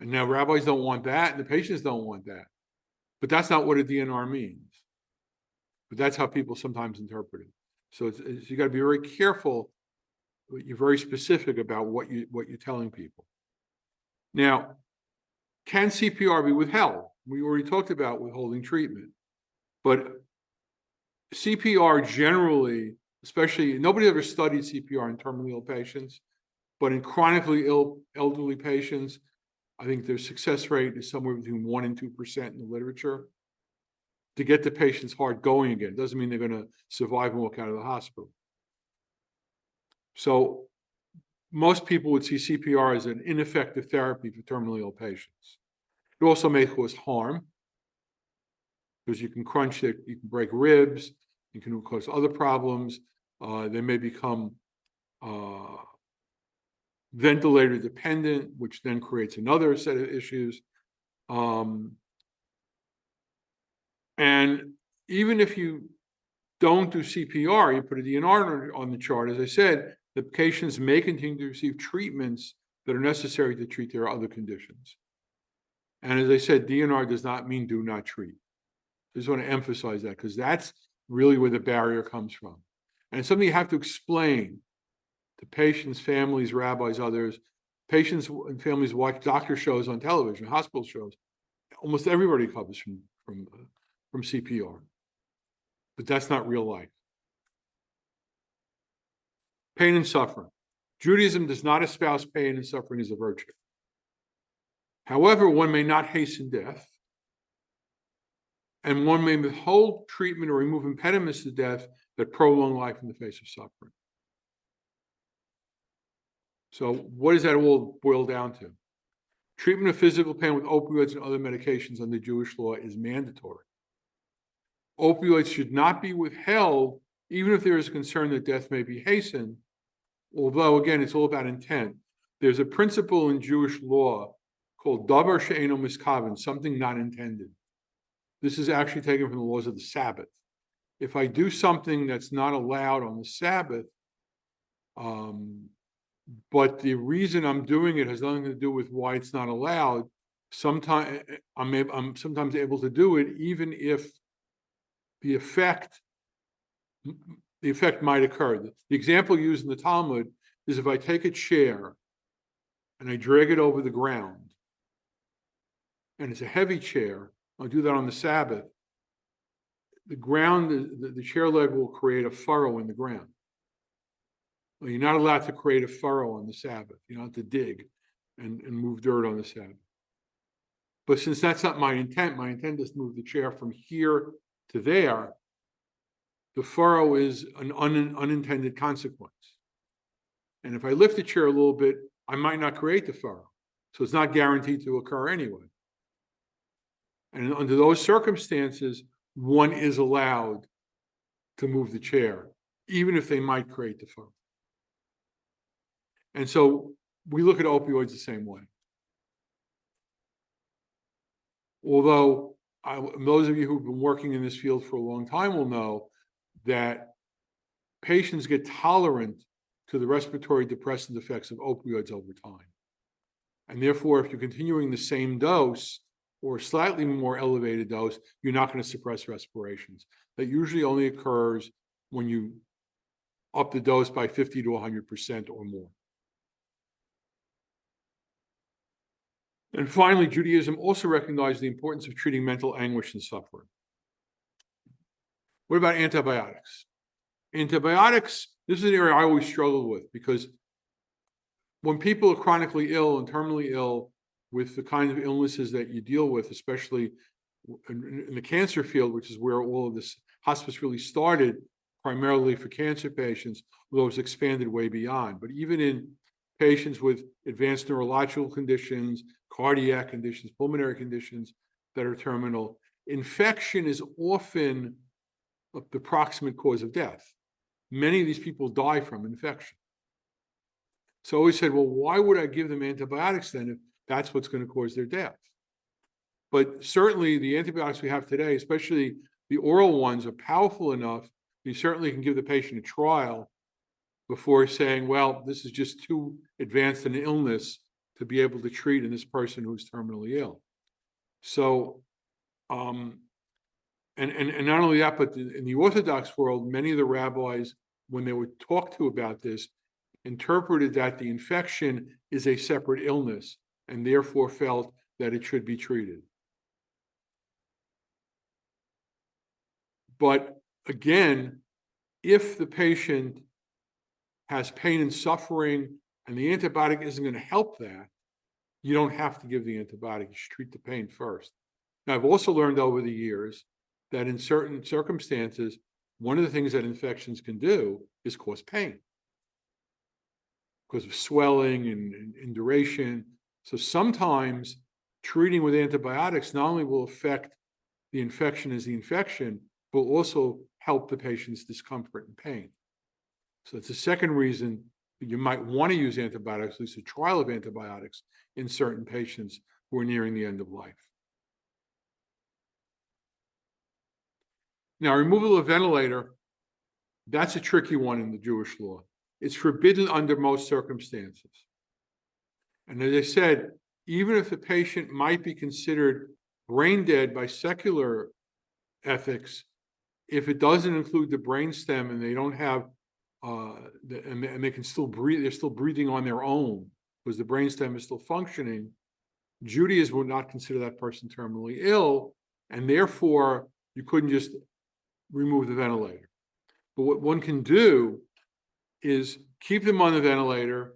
And now rabbis don't want that, and the patients don't want that. But that's not what a DNR means. But that's how people sometimes interpret it. So you got to be very careful. You're very specific about what you're telling people. Now, can CPR be withheld? We already talked about withholding treatment. But CPR generally, especially, nobody ever studied CPR in terminally ill patients, but in chronically ill elderly patients, I think their success rate is somewhere between 1% and 2% in the literature. To get the patient's heart going again, doesn't mean they're going to survive and walk out of the hospital. So most people would see CPR as an ineffective therapy for terminally ill patients. It also may cause harm because you can crunch it, you can break ribs, you can cause other problems. They may become ventilator dependent, which then creates another set of issues. And even if you don't do CPR, you put a DNR on the chart, as I said, the patients may continue to receive treatments that are necessary to treat their other conditions. And as I said, DNR does not mean do not treat. I just want to emphasize that because that's really where the barrier comes from. And it's something you have to explain to patients, families, rabbis, others. Patients and families watch doctor shows on television, hospital shows. Almost everybody covers from CPR. But that's not real life. Pain and suffering. Judaism does not espouse pain and suffering as a virtue. However, one may not hasten death, and one may withhold treatment or remove impediments to death that prolong life in the face of suffering. So what does that all boil down to? Treatment of physical pain with opioids and other medications under Jewish law is mandatory. Opioids should not be withheld, even if there is concern that death may be hastened, although, again, it's all about intent. There's a principle in Jewish law called davar she'eino miskaven, something not intended. This is actually taken from the laws of the Sabbath. If I do something that's not allowed on the Sabbath, but the reason I'm doing it has nothing to do with why it's not allowed, sometimes I'm sometimes able to do it even if the effect might occur. The example used in the Talmud is if I take a chair and I drag it over the ground, and it's a heavy chair, I'll do that on the Sabbath, the chair leg will create a furrow in the ground. Well, you're not allowed to create a furrow on the Sabbath. You don't have to dig and move dirt on the Sabbath. But since that's not my intent is to move the chair from here to there, the furrow is an unintended consequence. And if I lift the chair a little bit, I might not create the furrow. So it's not guaranteed to occur anyway. And under those circumstances, one is allowed to move the chair, even if they might create the furrow. And so we look at opioids the same way. Although those of you who've been working in this field for a long time will know that patients get tolerant to the respiratory depressant effects of opioids over time. And therefore, if you're continuing the same dose or slightly more elevated dose, you're not going to suppress respirations. That usually only occurs when you up the dose by 50 to 100% or more. And finally, Judaism also recognized the importance of treating mental anguish and suffering. What about antibiotics? Antibiotics, this is an area I always struggled with because when people are chronically ill and terminally ill with the kind of illnesses that you deal with, especially in the cancer field, which is where all of this hospice really started, primarily for cancer patients, although it's expanded way beyond. But even in patients with advanced neurological conditions, cardiac conditions, pulmonary conditions that are terminal, infection is often the proximate cause of death. Many of these people die from infection. So I always said, well, why would I give them antibiotics then if that's what's going to cause their death? But certainly the antibiotics we have today, especially the oral ones, are powerful enough. You certainly can give the patient a trial before saying, well, this is just too advanced an illness to be able to treat in this person who's terminally ill. So, and not only that, but in the Orthodox world, many of the rabbis, when they were talked to about this, interpreted that the infection is a separate illness and therefore felt that it should be treated. But again, if the patient has pain and suffering and the antibiotic isn't going to help that, you don't have to give the antibiotic. You should treat the pain first. Now, I've also learned over the years that in certain circumstances, one of the things that infections can do is cause pain because of swelling and duration. So sometimes treating with antibiotics not only will affect the infection as the infection, but will also help the patient's discomfort and pain. So that's the second reason that you might want to use antibiotics, at least a trial of antibiotics in certain patients who are nearing the end of life. Now, removal of ventilator, that's a tricky one in the Jewish law. It's forbidden under most circumstances. And as I said, even if the patient might be considered brain dead by secular ethics, if it doesn't include the brainstem and they don't have, and they can still breathe, they're still breathing on their own because the brainstem is still functioning, Judaism would not consider that person terminally ill, and therefore you couldn't just remove the ventilator. But what one can do is keep them on the ventilator,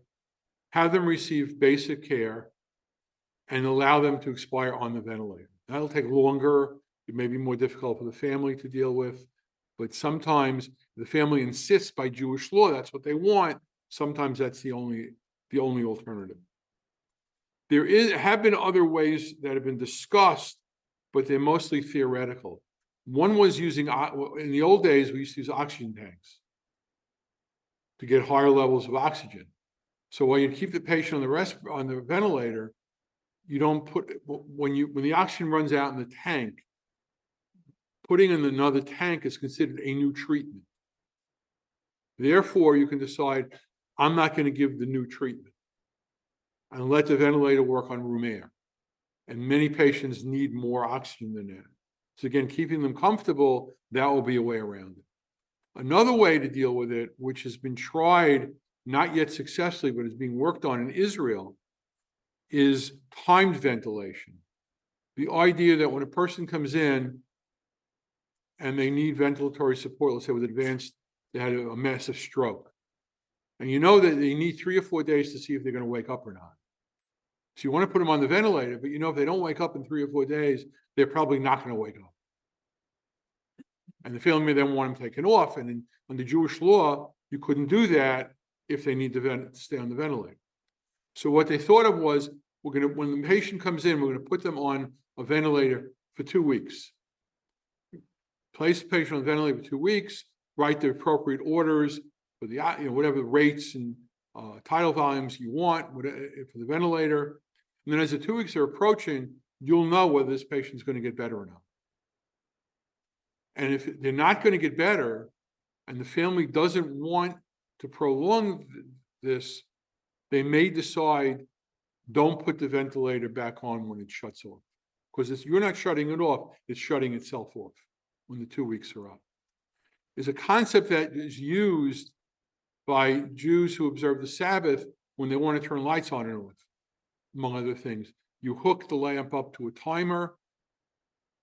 have them receive basic care, and allow them to expire on the ventilator. That'll take longer. It may be more difficult for the family to deal with, but sometimes the family insists by Jewish law, that's what they want. Sometimes that's the only alternative. There have been other ways that have been discussed, but they're mostly theoretical. One was using, in the old days, we used to use oxygen tanks to get higher levels of oxygen. So while you keep the patient on the ventilator, you don't put, when the oxygen runs out in the tank, putting in another tank is considered a new treatment. Therefore, you can decide, I'm not going to give the new treatment and let the ventilator work on room air. And many patients need more oxygen than that. So again, keeping them comfortable, that will be a way around it. Another way to deal with it, which has been tried, not yet successfully, but is being worked on in Israel, is timed ventilation. The idea that when a person comes in and they need ventilatory support, let's say with advanced, they had a massive stroke, and you know that they need 3 or 4 days to see if they're going to wake up or not. So you want to put them on the ventilator, but you know if they don't wake up in 3 or 4 days, they're probably not going to wake up. And the family may then want them taken off. And under Jewish law, you couldn't do that if they need to stay on the ventilator. So what they thought of was, when the patient comes in, we're going to put them on a ventilator for 2 weeks. Place the patient on the ventilator for 2 weeks, write the appropriate orders for the, whatever rates and tidal volumes you want for the ventilator. And then as the 2 weeks are approaching, you'll know whether this patient's going to get better or not. And if they're not going to get better, and the family doesn't want to prolong this, they may decide, don't put the ventilator back on when it shuts off. Because you're not shutting it off, it's shutting itself off when the 2 weeks are up. It's a concept that is used by Jews who observe the Sabbath when they want to turn lights on and off, among other things. You hook the lamp up to a timer,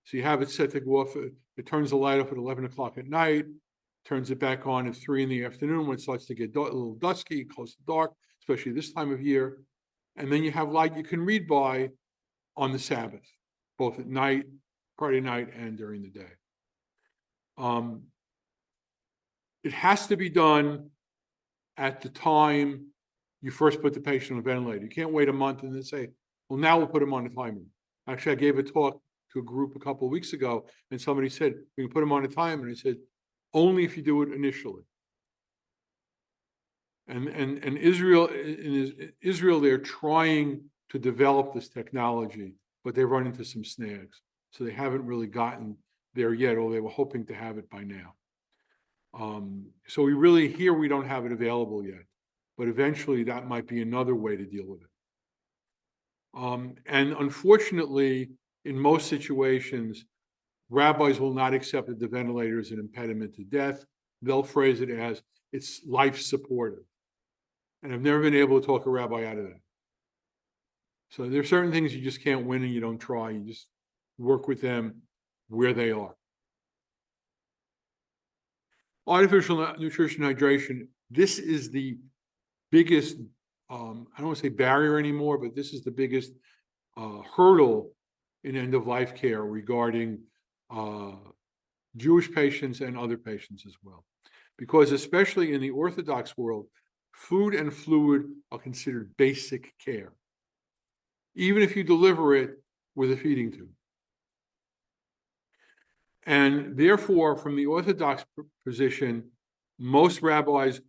so you have it set to go off. It turns the light off at 11 o'clock at night, turns it back on at 3 in the afternoon when it starts to get a little dusky, close to dark, especially this time of year. And then you have light you can read by on the Sabbath, both at night, Friday night, and during the day. It has to be done at the time you first put the patient on a ventilator. You can't wait a month and then say, well, now we'll put him on a timer. Actually, I gave a talk to a group a couple of weeks ago, and somebody said, we can put him on a timer. And I said, only if you do it initially. And in Israel, they're trying to develop this technology, but they've run into some snags. So they haven't really gotten there yet, or they were hoping to have it by now. So we don't have it available yet, but eventually that might be another way to deal with it. And unfortunately, in most situations, rabbis will not accept that the ventilator is an impediment to death. They'll phrase it as it's life supportive. And I've never been able to talk a rabbi out of that. So there are certain things you just can't win and you don't try. You just work with them where they are. Artificial nutrition hydration, this is the biggest, I don't want to say barrier anymore, but this is the biggest hurdle in end-of-life care regarding Jewish patients and other patients as well. Because especially in the Orthodox world, food and fluid are considered basic care, even if you deliver it with a feeding tube. And therefore, from the Orthodox position, most rabbis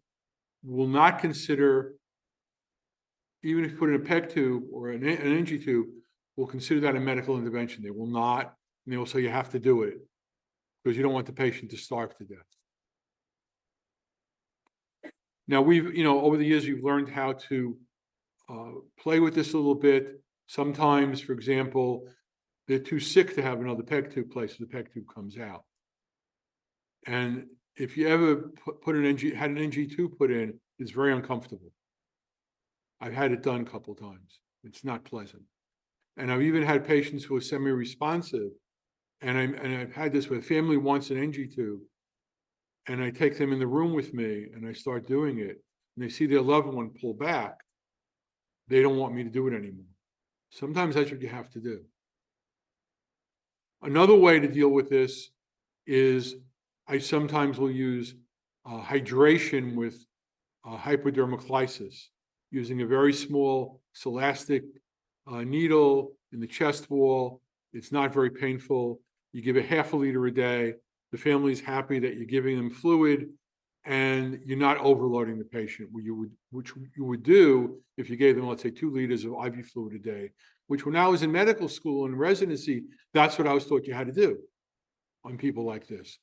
will not consider, even if you put in a PEG tube or an NG tube, will consider that a medical intervention. They will not, and they will say you have to do it because you don't want the patient to starve to death. Now, over the years, we've learned how to play with this a little bit. Sometimes, for example, they're too sick to have another PEG tube placed, so the PEG tube comes out. And if you ever had an NG tube put in, it's very uncomfortable. I've had it done a couple of times. It's not pleasant. And I've even had patients who are semi-responsive, and I've had this where a family wants an NG tube, and I take them in the room with me, and I start doing it, and they see their loved one pull back. They don't want me to do it anymore. Sometimes that's what you have to do. Another way to deal with this is I sometimes will use hydration with hypodermoclysis, using a very small celastic needle in the chest wall. It's not very painful. You give it half a liter a day. The family's happy that you're giving them fluid and you're not overloading the patient, which you would do if you gave them, let's say, 2 liters of IV fluid a day, which when I was in medical school and residency, that's what I was taught you had to do on people like this.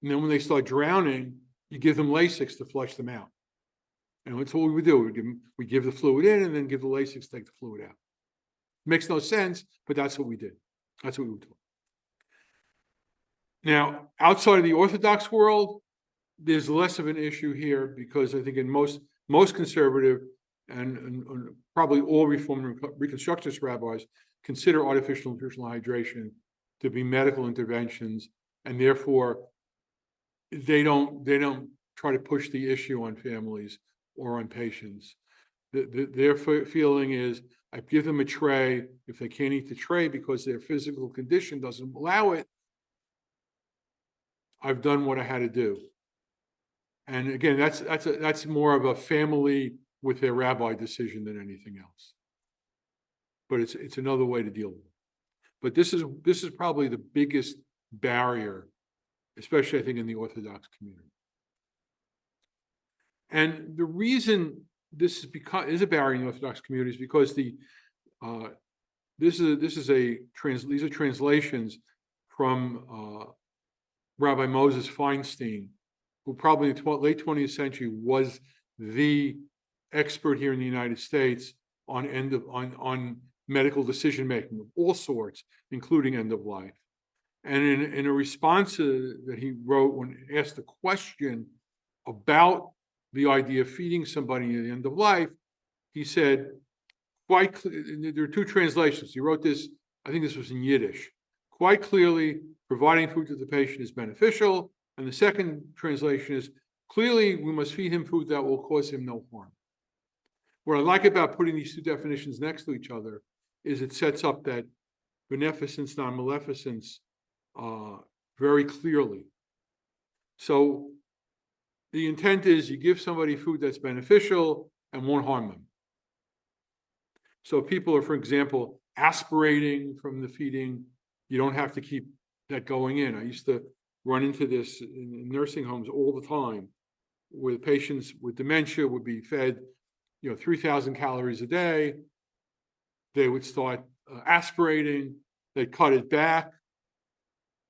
And then when they start drowning, you give them Lasix to flush them out. And that's what we would do. We give the fluid in and then give the Lasix to take the fluid out. Makes no sense, but that's what we did. That's what we were taught. Now, outside of the Orthodox world, there's less of an issue here because I think in most conservative and probably all Reform Reconstructionist rabbis consider artificial nutritional hydration to be medical interventions, and therefore they don't try to push the issue on families or on patients. Their feeling is, I give them a tray. If they can't eat the tray because their physical condition doesn't allow it, I've done what I had to do. And again, that's more of a family with their rabbi decision than anything else. But it's another way to deal with it. But this is probably the biggest barrier, especially I think in the Orthodox community. And the reason this is a barrier in the Orthodox community is because these are translations from Rabbi Moses Feinstein, who probably in the late 20th century was the expert here in the United States on medical decision making of all sorts, including end of life. And in a response that he wrote when asked the question about the idea of feeding somebody at the end of life, he said, quite there are 2 translations. He wrote this, I think this was in Yiddish. Quite clearly, providing food to the patient is beneficial. And the second translation is, clearly we must feed him food that will cause him no harm. What I like about putting these 2 definitions next to each other is it sets up that beneficence, non-maleficence very clearly. So the intent is you give somebody food that's beneficial and won't harm them. So if people are, for example, aspirating from the feeding, you don't have to keep that going in. I used to run into this in nursing homes all the time, where patients with dementia would be fed, 3,000 calories a day. They would start aspirating. They'd cut it back.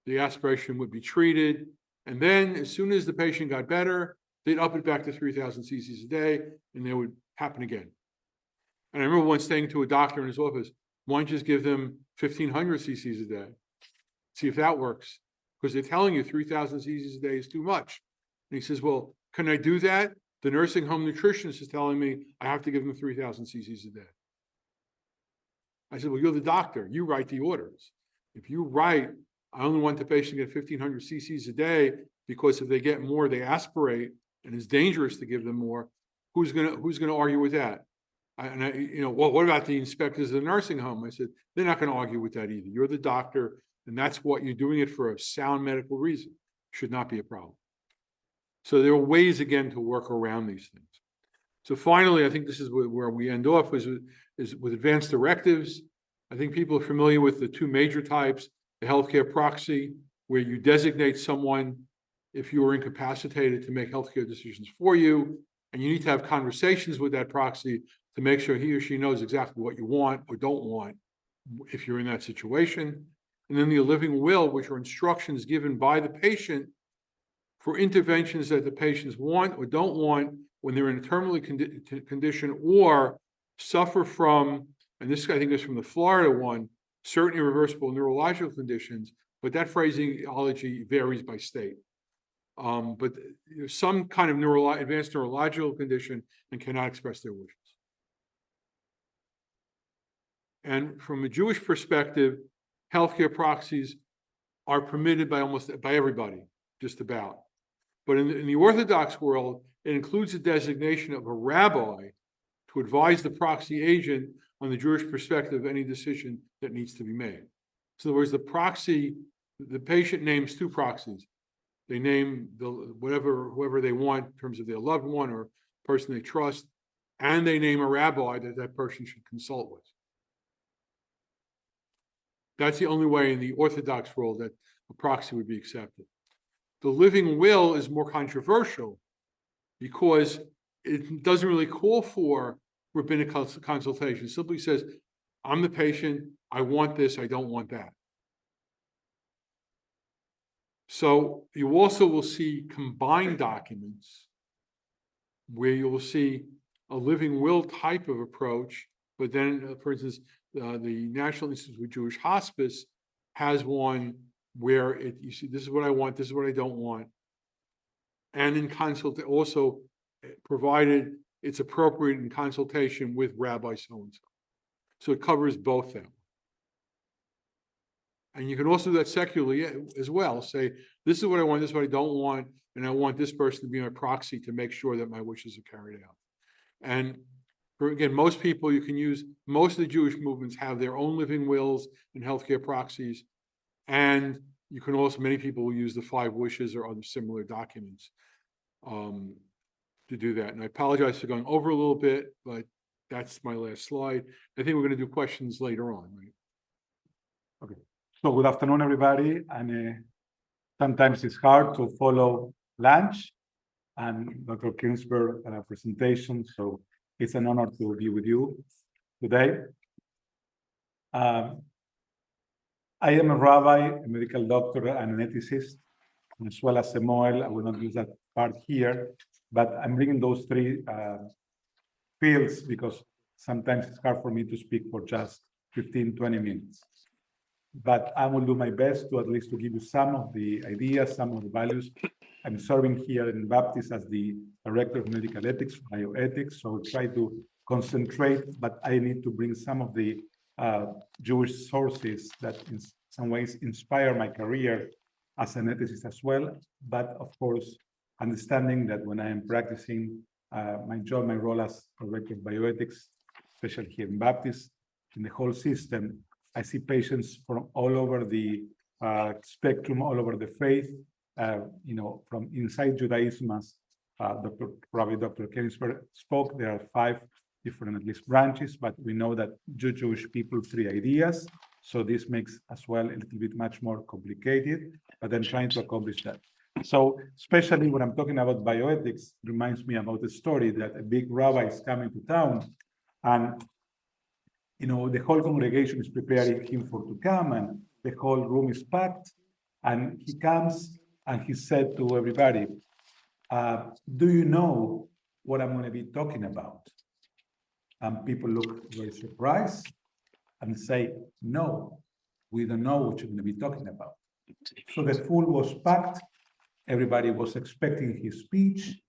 The aspiration would be treated. And then as soon as the patient got better, they'd up it back to 3,000 cc's a day, and it would happen again. And I remember once saying to a doctor in his office, why don't you just give them 1,500 cc's a day? See if that works. Because they're telling you 3,000 cc's a day is too much. And he says, well, can I do that? The nursing home nutritionist is telling me I have to give them 3,000 cc's a day. I said, well, you're the doctor. You write the orders. If you write, I only want the patient to get 1,500 cc's a day, because if they get more, they aspirate, and it's dangerous to give them more. Who's gonna argue with that? Well, what about the inspectors of the nursing home? I said, they're not going to argue with that either. You're the doctor, and that's what you're doing it for a sound medical reason. Should not be a problem. So there are ways, again, to work around these things. So finally, I think this is where we end off, is with advanced directives. I think people are familiar with the two major types: the healthcare proxy, where you designate someone if you are incapacitated to make healthcare decisions for you, and you need to have conversations with that proxy to make sure he or she knows exactly what you want or don't want if you're in that situation. And then the living will, which are instructions given by the patient for interventions that the patients want or don't want when they're in a terminal condition or suffer from, and this I think is from the Florida one, certain irreversible neurological conditions, but that phraseology varies by state. But some kind of advanced neurological condition and cannot express their wishes. And from a Jewish perspective, healthcare proxies are permitted by everybody, just about. But in the Orthodox world, it includes the designation of a rabbi to advise the proxy agent on the Jewish perspective of any decision that needs to be made. So in other words, the patient names two proxies. They name whoever they want in terms of their loved one or person they trust, and they name a rabbi that person should consult with. That's the only way in the Orthodox world that a proxy would be accepted. The living will is more controversial because it doesn't really call for rabbinic consultation. It simply says, I'm the patient, I want this, I don't want that. So you also will see combined documents where you will see a living will type of approach, but then, for instance, the National Institute for Jewish Hospice has one where you see, this is what I want, this is what I don't want. And in also provided it's appropriate in consultation with Rabbi so-and-so. So it covers both them. And you can also do that secularly as well. Say, this is what I want, this is what I don't want, and I want this person to be my proxy to make sure that my wishes are carried out. And again, most people you can use, most of the Jewish movements have their own living wills and healthcare proxies. And you can also, many people will use the 5 wishes or other similar documents to do that. And I apologize for going over a little bit, but that's my last slide. I think we're going to do questions later on, right? Okay. So good afternoon, everybody. And sometimes it's hard to follow lunch and Dr. Kinzbrunner presentation. So it's an honor to be with you today. I am a rabbi, a medical doctor, and an ethicist, as well as a MOEL. I will not use that part here, but I'm bringing those 3 fields because sometimes it's hard for me to speak for just 15, 20 minutes. But I will do my best to at least to give you some of the ideas, some of the values. I'm serving here in Baptist as the Director of Medical Ethics, Bioethics, so I'll try to concentrate, but I need to bring some of the Jewish sources that in some ways inspire my career as an ethicist as well. But of course, understanding that when I am practicing my job, my role as Director of Bioethics, especially here in Baptist, in the whole system, I see patients from all over the spectrum, all over the faith, from inside Judaism, as Rabbi Dr. Kinzbrunner spoke, there are 5 different, at least, branches, but we know that Jewish people, 3 ideas. So this makes as well a little bit much more complicated, but I'm trying to accomplish that. So especially when I'm talking about bioethics, it reminds me about a story that a big rabbi is coming to town, and the whole congregation is preparing him to come, and the whole room is packed. And he comes and he said to everybody, do you know what I'm going to be talking about? And people look very surprised and say, no, we don't know what you're going to be talking about. So the pool was packed. Everybody was expecting his speech.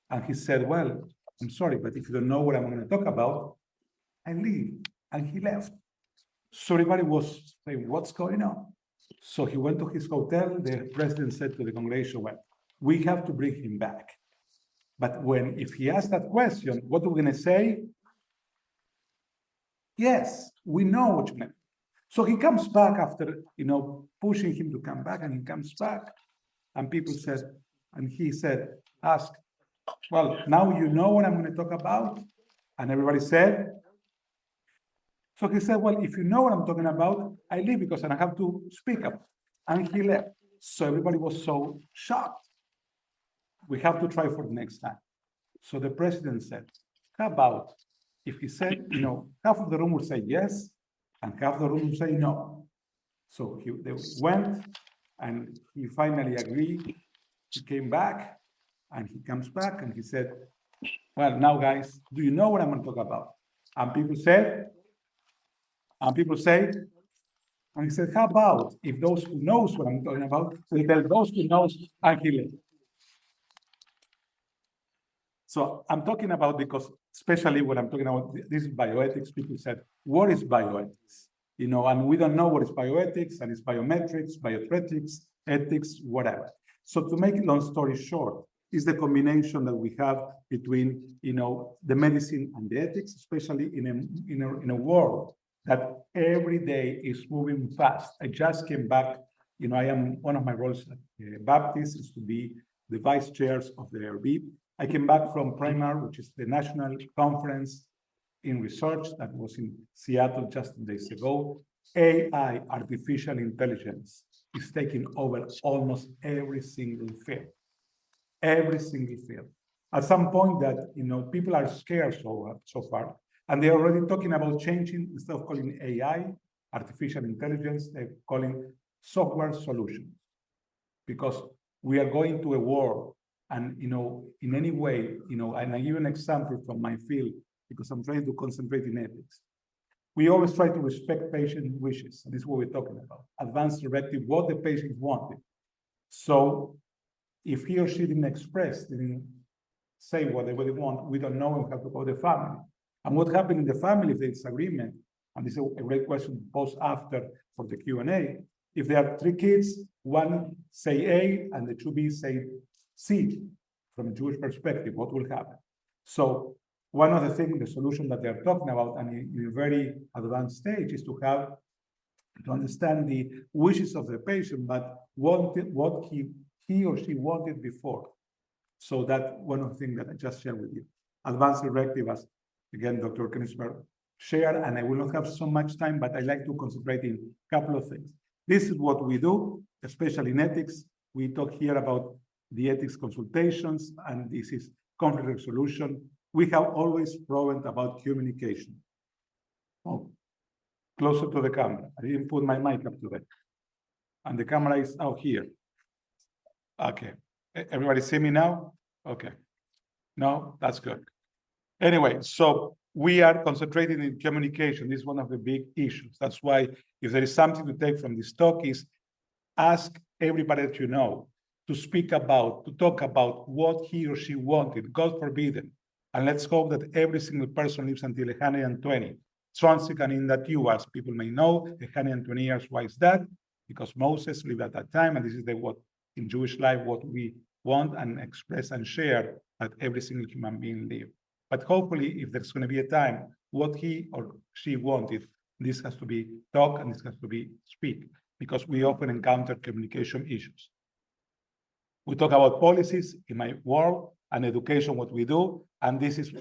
And he said, well, I'm sorry, but if you don't know what I'm going to talk about, I leave. And he left. So everybody was saying, what's going on? So he went to his hotel. The president said to the congregation, well, we have to bring him back. But if he asked that question, what are we going to say? Yes, we know what you meant. So he comes back after, pushing him to come back, and he comes back, and he said, ask, well, now you know what I'm going to talk about? And everybody said, so he said, well, if you know what I'm talking about, I leave because I don't have to speak up. And he left. So everybody was so shocked. We have to try for the next time. So the president said, how about if he said, half of the room would say yes, and half the room would say no. So they went, and he finally agreed. He came back, and he comes back, and he said, well, now, guys, do you know what I'm going to talk about? And people say, and he said, how about if those who knows what I'm talking about, they tell those who knows, and he left. So I'm talking about, because especially when I'm talking about this is bioethics, people said, what is bioethics? And we don't know what is bioethics, and it's biometrics, bioethics, ethics, whatever. So to make a long story short, is the combination that we have between, the medicine and the ethics, especially in a world that every day is moving fast. I just came back, I am, one of my roles at Baptist is to be the vice chairs of the RB. I came back from Primar, which is the national conference in research that was in Seattle just 2 days ago. AI, artificial intelligence, is taking over almost every single field. Every single field. At some point that, people are scared so far, and they're already talking about changing, instead of calling AI, artificial intelligence, they're calling software solutions. Because we are going to a war, and, in any way, and I give an example from my field, because I'm trying to concentrate in ethics. We always try to respect patient wishes, and this is what we're talking about. Advanced directive, what the patient wanted. So if he or she didn't say what they really want, we don't know and have to call the family. And what happened in the family if there's agreement, and this is a great question posed after for the Q&A, if there are 3 kids, one say A and the 2B say C, from a Jewish perspective, what will happen? So one of the things, the solution that they're talking about, and in a very advanced stage, is to understand the wishes of the patient, but what he or she wanted before. So that one of the things that I just shared with you. Advanced directive, as again, Dr. Kinzbrunner shared, and I will not have so much time, but I like to concentrate in a couple of things. This is what we do, especially in ethics. We talk here about the ethics consultations, and this is conflict resolution. We have always proven about communication. Oh, closer to the camera. I didn't put my mic up to that. And the camera is out here. Okay. Everybody see me now? Okay. No, that's good. Anyway, so we are concentrating in communication. This is one of the big issues. That's why if there is something to take from this talk is ask everybody that you know to talk about what he or she wanted, God forbid. And let's hope that every single person lives until 120. Transican in that you, as people may know, 120 years, why is that? Because Moses lived at that time, and this is what in Jewish life, what we want and express and share that every single human being live. But hopefully, if there's going to be a time, what he or she wanted, this has to be talk and this has to be speak, because we often encounter communication issues. We talk about policies in my world and education, what we do, and this is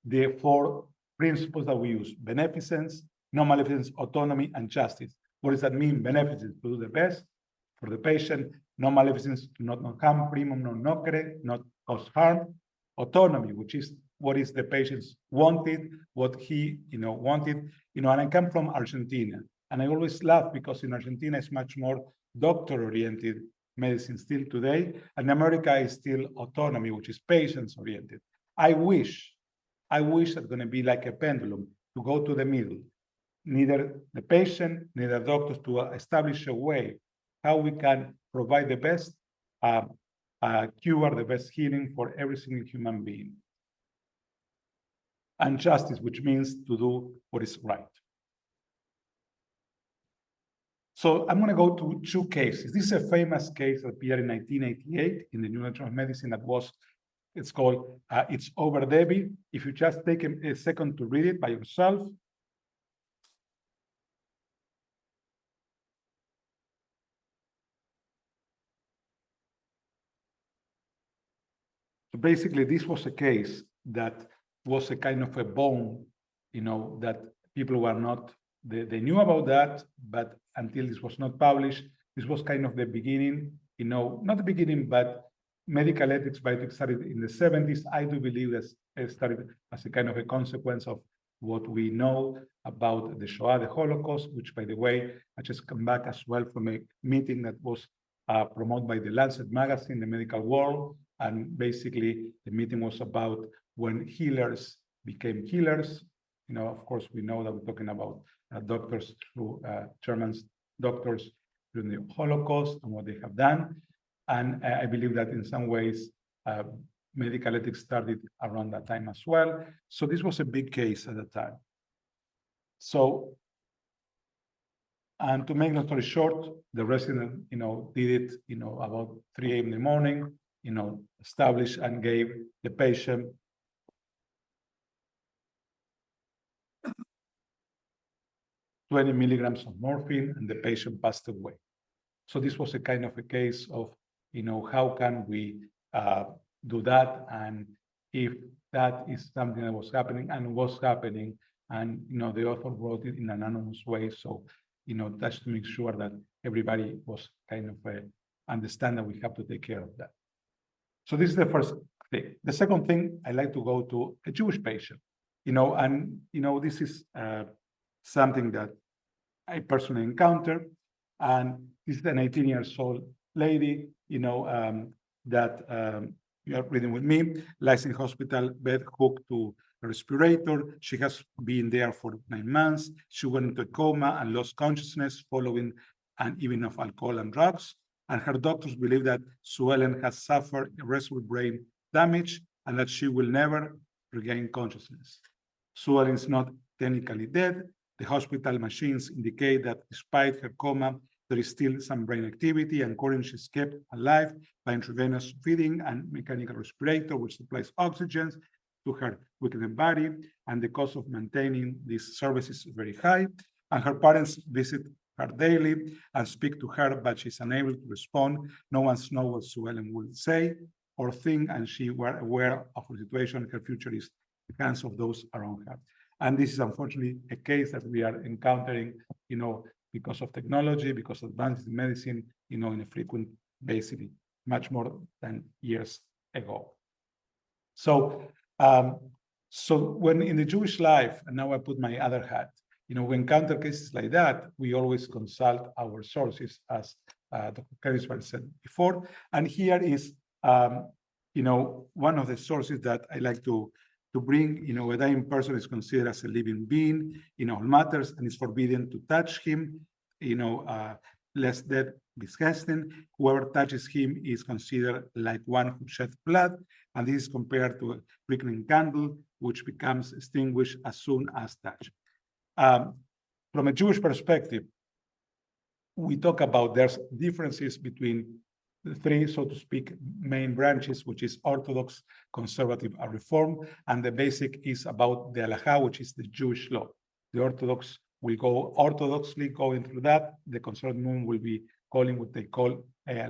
the 4 principles that we use: beneficence, non-maleficence, autonomy, and justice. What does that mean? Beneficence, to do the best for the patient; non-maleficence, to not harm, primum non nocere, not cause harm; autonomy, which is what is the patient's wanted, what he wanted. And I come from Argentina, and I always laugh because in Argentina it's much more doctor-oriented medicine still today, and America is still autonomy, which is patients-oriented. I wish it's going to be like a pendulum, to go to the middle. Neither the patient, neither doctors, to establish a way how we can provide the best cure, the best healing for every single human being. And justice, which means to do what is right. So I'm going to go to two cases. This is a famous case that appeared in 1988 in the New Journal of Medicine it's called It's Over Debbie. If you just take a second to read it by yourself. So basically, this was a case that was a kind of a bone, that people were not, they knew about that, but until this was not published, this was kind of the beginning, not the beginning, but medical ethics, bioethics started in the 70s. I do believe that it started as a kind of a consequence of what we know about the Shoah, the Holocaust, which, by the way, I just come back as well from a meeting that was promoted by the Lancet magazine, the medical world. And basically, the meeting was about when healers became healers. Of course, we know that we're talking about doctors through German doctors during the Holocaust and what they have done. And I believe that in some ways, medical ethics started around that time as well. So this was a big case at the time. So, and to make the story short, the resident, did it, about 3 a.m. in the morning, established and gave the patient 20 milligrams of morphine, and the patient passed away. So this was a kind of a case of, how can we do that? And if that is something that was happening and was happening, and, the author wrote it in an anonymous way. So, that's to make sure that everybody was kind of understand that we have to take care of that. So this is the first thing. The second thing, I like to go to a Jewish patient, and, this is something that I personally encountered. And this is an 18-year-old lady, that you are reading with me, lies in hospital bed hooked to a respirator. She has been there for 9 months. She went into a coma and lost consciousness following an evening of alcohol and drugs. And her doctors believe that Sue Ellen has suffered irreversible brain damage and that she will never regain consciousness. Sue Ellen is not technically dead. The hospital machines indicate that despite her coma, there is still some brain activity, and currently she's kept alive by intravenous feeding and mechanical respirator, which supplies oxygen to her weakened body. And the cost of maintaining these services is very high. And her parents visit her daily and speak to her, but she's unable to respond. No one knows what Sue Ellen will say or think, and she were aware of her situation. Her future is in the hands of those around her. And this is unfortunately a case that we are encountering, because of technology, because of advances in medicine, in a frequent basis, much more than years ago. So, so when in the Jewish life, and now I put my other hat, we encounter cases like that, we always consult our sources, as Dr. Kinzbrunner said before. And here is, one of the sources that I like to bring, a dying person is considered as a living being in all matters, and it's forbidden to touch him, lest death be hastened. Whoever touches him is considered like one who sheds blood, and this is compared to a quickening candle, which becomes extinguished as soon as touched. From a Jewish perspective, we talk about there's differences between the three, so to speak, main branches, which is Orthodox, Conservative, and Reform. And the basic is about the Halacha, which is the Jewish law. The Orthodox will go orthodoxly going through that. The Conservative movement will be calling what they call a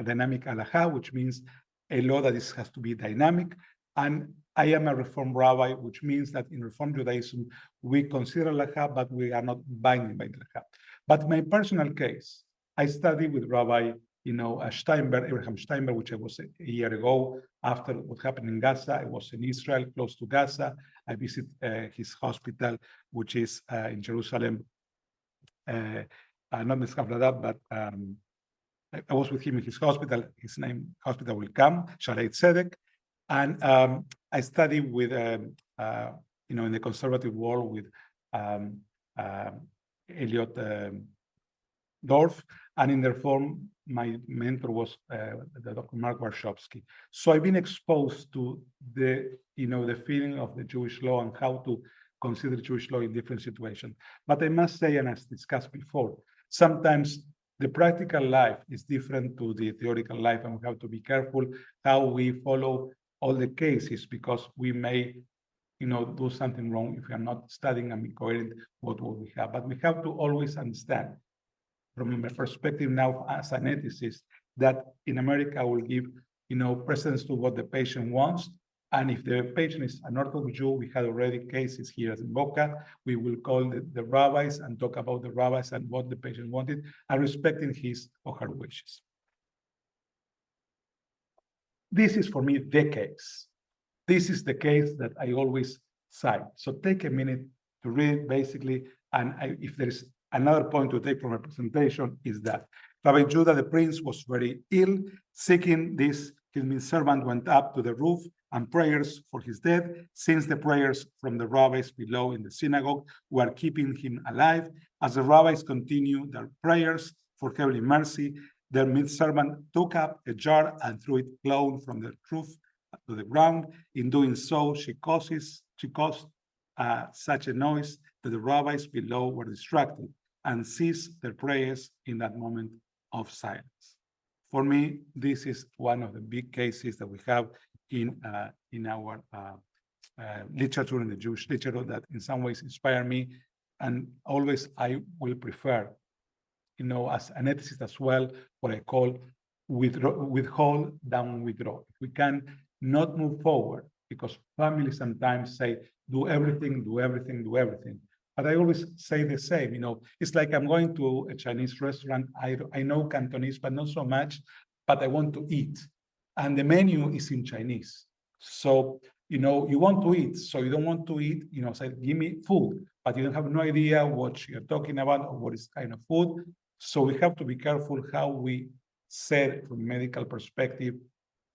dynamic Halacha, which means a law that has to be dynamic. And I am a Reform rabbi, which means that in Reform Judaism, we consider Halacha, but we are not binding by the Halacha. But in my personal case, I studied with Rabbi, Abraham Steinberg, which I was a year ago after what happened in Gaza. I was in Israel, close to Gaza. I visited his hospital, which is in Jerusalem, not Mizrach, but I was with him in his hospital. His name, hospital will come, Shaarei Tzedek. And I studied with, in the conservative world with Elliot Dorf, and in the Reform, my mentor was the Dr. Mark Warshawski. So I've been exposed to the, the feeling of the Jewish law and how to consider Jewish law in different situations. But I must say, and as discussed before, sometimes the practical life is different to the theoretical life, and we have to be careful how we follow all the cases, because we may, do something wrong if we are not studying and be coherent with what we have. But we have to always understand, from a perspective now as an ethicist, that in America will give, precedence to what the patient wants. And if the patient is an Orthodox Jew, we had already cases here in Boca, we will call the rabbis and talk about the rabbis and what the patient wanted, and respecting his or her wishes. This is for me the case. This is the case that I always cite. So take a minute to read basically, and if there is another point to take from a presentation is that Rabbi Judah the prince was very ill, seeking this, his servant went up to the roof and prayers for his death, since the prayers from the rabbis below in the synagogue were keeping him alive. As the rabbis continued their prayers for heavenly mercy, their maidservant took up a jar and threw it blown from the roof to the ground. In doing so, she caused such a noise that the rabbis below were distracted and ceased their prayers in that moment of silence. For me, this is one of the big cases that we have in our literature, in the Jewish literature, that in some ways inspire me. And always I will prefer, as an ethicist as well, what I call withhold than withdraw. If we can not move forward, because families sometimes say, do everything, do everything, do everything. But I always say the same, it's like I'm going to a Chinese restaurant. I know Cantonese, but not so much, but I want to eat. And the menu is in Chinese. So, you want to eat, so you don't want to eat, say, give me food, but you don't have no idea what you're talking about or what is kind of food. So we have to be careful how we say from a medical perspective.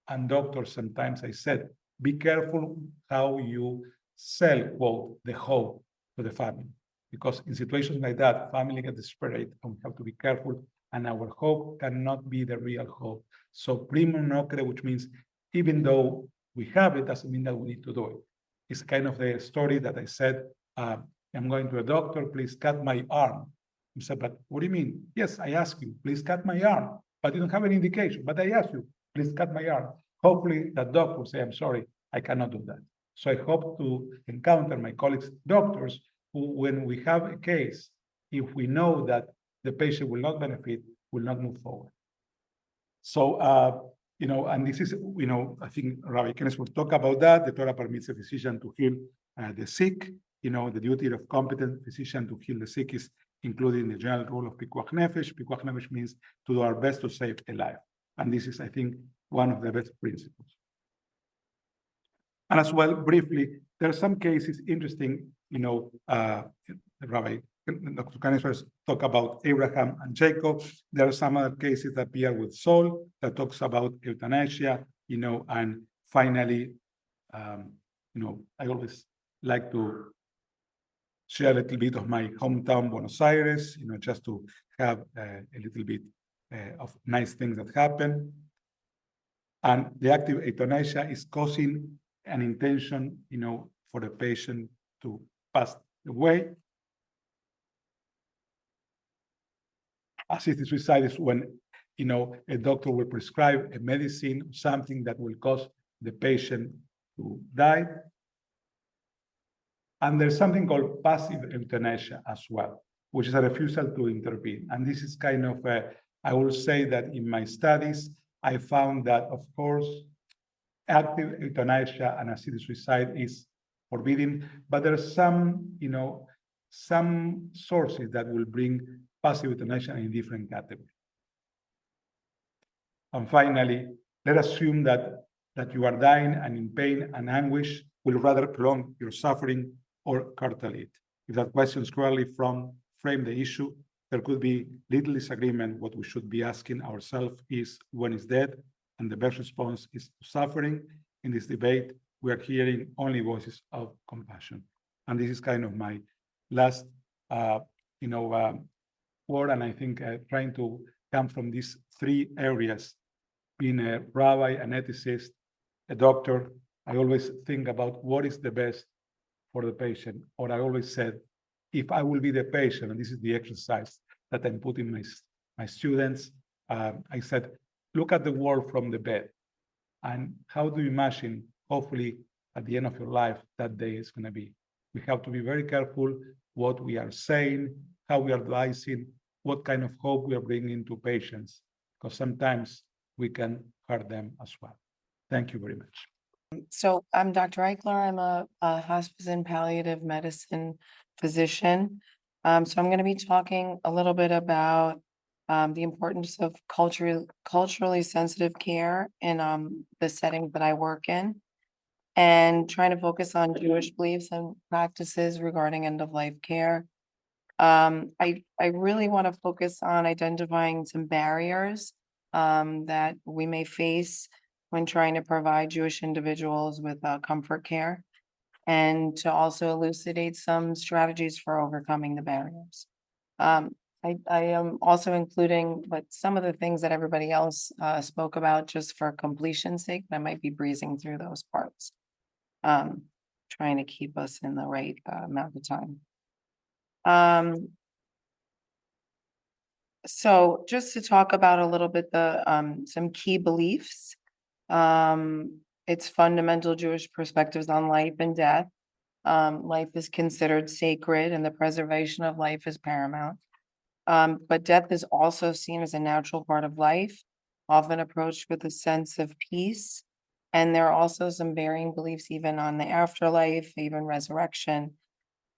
And doctors, sometimes I said, be careful how you sell, quote, the hope to the family. Because in situations like that, family get desperate, and we have to be careful, and our hope cannot be the real hope. So primum nocere, which means even though we have it, doesn't mean that we need to do it. It's kind of the story that I said, I'm going to a doctor, please cut my arm. He said, but what do you mean? Yes, I asked you, please cut my arm, but you don't have any indication. But I asked you, please cut my arm. Hopefully that doctor will say, I'm sorry, I cannot do that. So I hope to encounter my colleagues, doctors, who, when we have a case, if we know that the patient will not benefit, will not move forward. So, and this is, I think Rabbi Kenneth will talk about that. The Torah permits a physician to heal the sick. The duty of competent physician to heal the sick is included in the general rule of pikuach nefesh. Pikuach nefesh means to do our best to save a life. And this is, I think, one of the best principles. And as well, briefly, there are some cases interesting, Rabbi Dr. Kinzbrunner talk about Abraham and Jacob. There are some other cases that appear with Saul that talks about euthanasia, and finally, I always like to share a little bit of my hometown, Buenos Aires, just to have a little bit of nice things that happen. And the active euthanasia is causing an intention, for the patient to pass away. Assisted suicide is when, a doctor will prescribe a medicine, something that will cause the patient to die. And there's something called passive euthanasia as well, which is a refusal to intervene. And this is kind of, I will say that in my studies, I found that, of course, active euthanasia and assisted suicide is forbidden, but there are some, some sources that will bring passive euthanasia in different categories. And finally, let us assume that you are dying and in pain and anguish will rather prolong your suffering or curtail it. If that question squarely frame the issue, there could be little disagreement. What we should be asking ourselves is when is death, and the best response is suffering. In this debate, we are hearing only voices of compassion. And this is kind of my last, word, and I think trying to come from these three areas, being a rabbi, an ethicist, a doctor, I always think about what is the best for the patient. Or I always said, if I will be the patient, and this is the exercise that I'm putting my students, I said, look at the world from the bed. And how do you imagine, hopefully, at the end of your life, that day is going to be? We have to be very careful what we are saying, how we are advising, what kind of hope we are bringing to patients, because sometimes we can hurt them as well. Thank you very much. So I'm Dr. Eichler. I'm a hospice and palliative medicine physician. So I'm going to be talking a little bit about the importance of culturally sensitive care in the settings that I work in, and trying to focus on Jewish beliefs and practices regarding end-of-life care. I really want to focus on identifying some barriers that we may face when trying to provide Jewish individuals with comfort care, and to also elucidate some strategies for overcoming the barriers. I am also including some of the things that everybody else spoke about just for completion's sake. I might be breezing through those parts, trying to keep us in the right amount of time. So just to talk about a little bit some key beliefs. It's fundamental Jewish perspectives on life and death. Life is considered sacred and the preservation of life is paramount. But death is also seen as a natural part of life, often approached with a sense of peace. And there are also some varying beliefs even on the afterlife, even resurrection.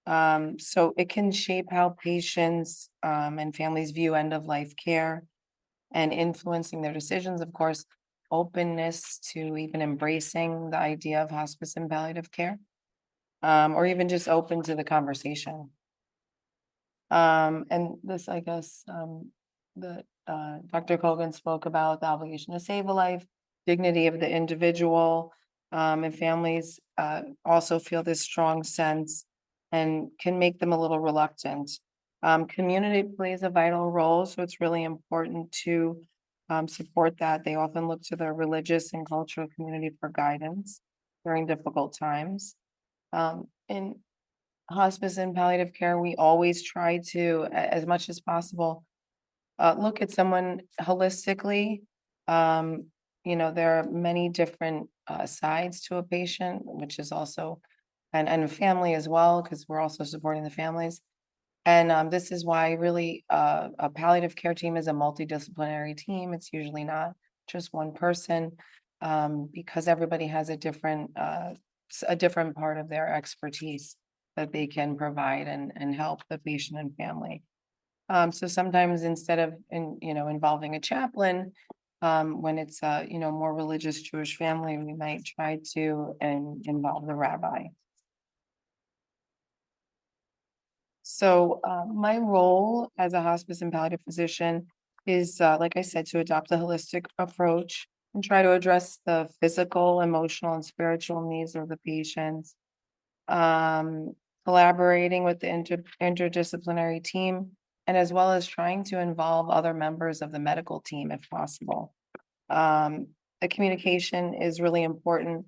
So it can shape how patients and families view end-of-life care, and influencing their decisions. Of course, openness to even embracing the idea of hospice and palliative care, or even just open to the conversation. And this, I guess, Dr. Kogan spoke about the obligation to save a life, dignity of the individual, and families also feel this strong sense and can make them a little reluctant. Community plays a vital role, so it's really important to support that. They often look to their religious and cultural community for guidance during difficult times. In hospice and palliative care, we always try to, as much as possible, look at someone holistically. There are many different sides to a patient, which is also, and a family as well, because we're also supporting the families. And this is why really a palliative care team is a multidisciplinary team. It's usually not just one person, because everybody has a different part of their expertise that they can provide and help the patient and family. So sometimes instead of involving a chaplain, when it's a more religious Jewish family, we might try to involve the rabbi. So my role as a hospice and palliative physician is, like I said, to adopt a holistic approach and try to address the physical, emotional, and spiritual needs of the patients. Collaborating with the interdisciplinary team, and as well as trying to involve other members of the medical team if possible. The communication is really important,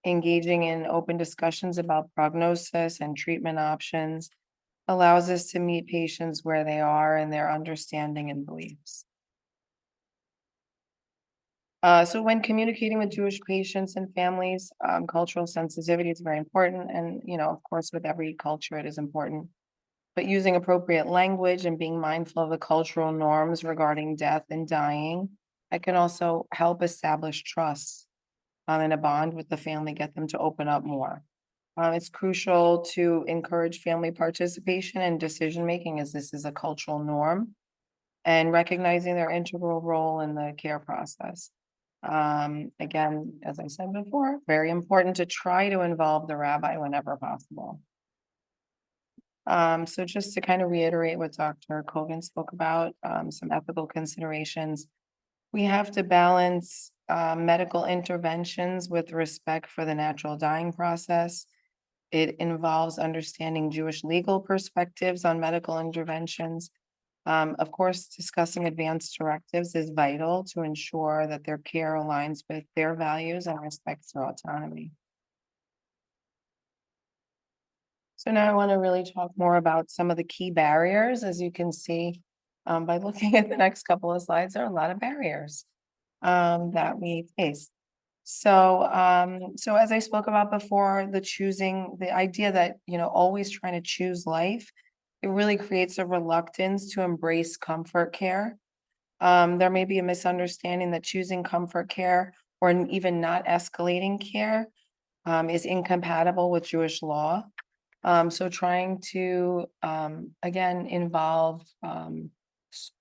engaging in open discussions about prognosis and treatment options allows us to meet patients where they are in their understanding and beliefs. So when communicating with Jewish patients and families, cultural sensitivity is very important. And, of course, with every culture, it is important. But using appropriate language and being mindful of the cultural norms regarding death and dying, that can also help establish trust and a bond with the family, get them to open up more. It's crucial to encourage family participation and decision-making, as this is a cultural norm, and recognizing their integral role in the care process. Again, as I said before, very important to try to involve the rabbi whenever possible. So just to kind of reiterate what Dr. Kogan spoke about, some ethical considerations. We have to balance medical interventions with respect for the natural dying process. It involves understanding Jewish legal perspectives on medical interventions. Of course, discussing advanced directives is vital to ensure that their care aligns with their values and respects their autonomy. So now I want to really talk more about some of the key barriers. As you can see, by looking at the next couple of slides, there are a lot of barriers that we face. So as I spoke about before, the idea that, always trying to choose life, it really creates a reluctance to embrace comfort care. There may be a misunderstanding that choosing comfort care or even not escalating care is incompatible with Jewish law. So trying to, again, involve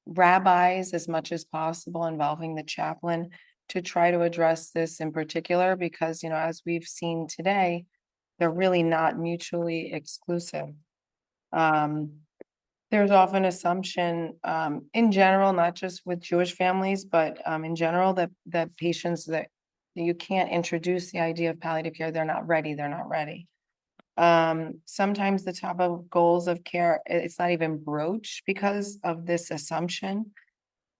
rabbis as much as possible, involving the chaplain to try to address this in particular, because, as we've seen today, they're really not mutually exclusive. There's often assumption in general, not just with Jewish families, but in general, that patients that you can't introduce the idea of palliative care, they're not ready. Sometimes the top of goals of care, it's not even broached because of this assumption.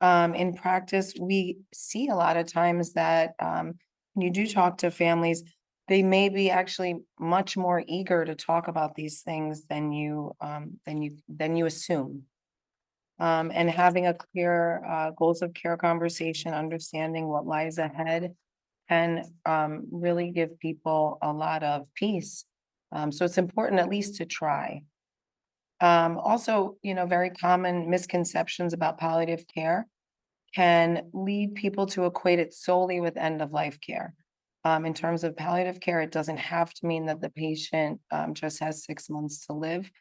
In practice, we see a lot of times that when you do talk to families, they may be actually much more eager to talk about these things than you assume. And having a clear goals of care conversation, understanding what lies ahead, can really give people a lot of peace. So it's important at least to try. Also, very common misconceptions about palliative care can lead people to equate it solely with end of life care. In terms of palliative care, it doesn't have to mean that the patient just has 6 months to live.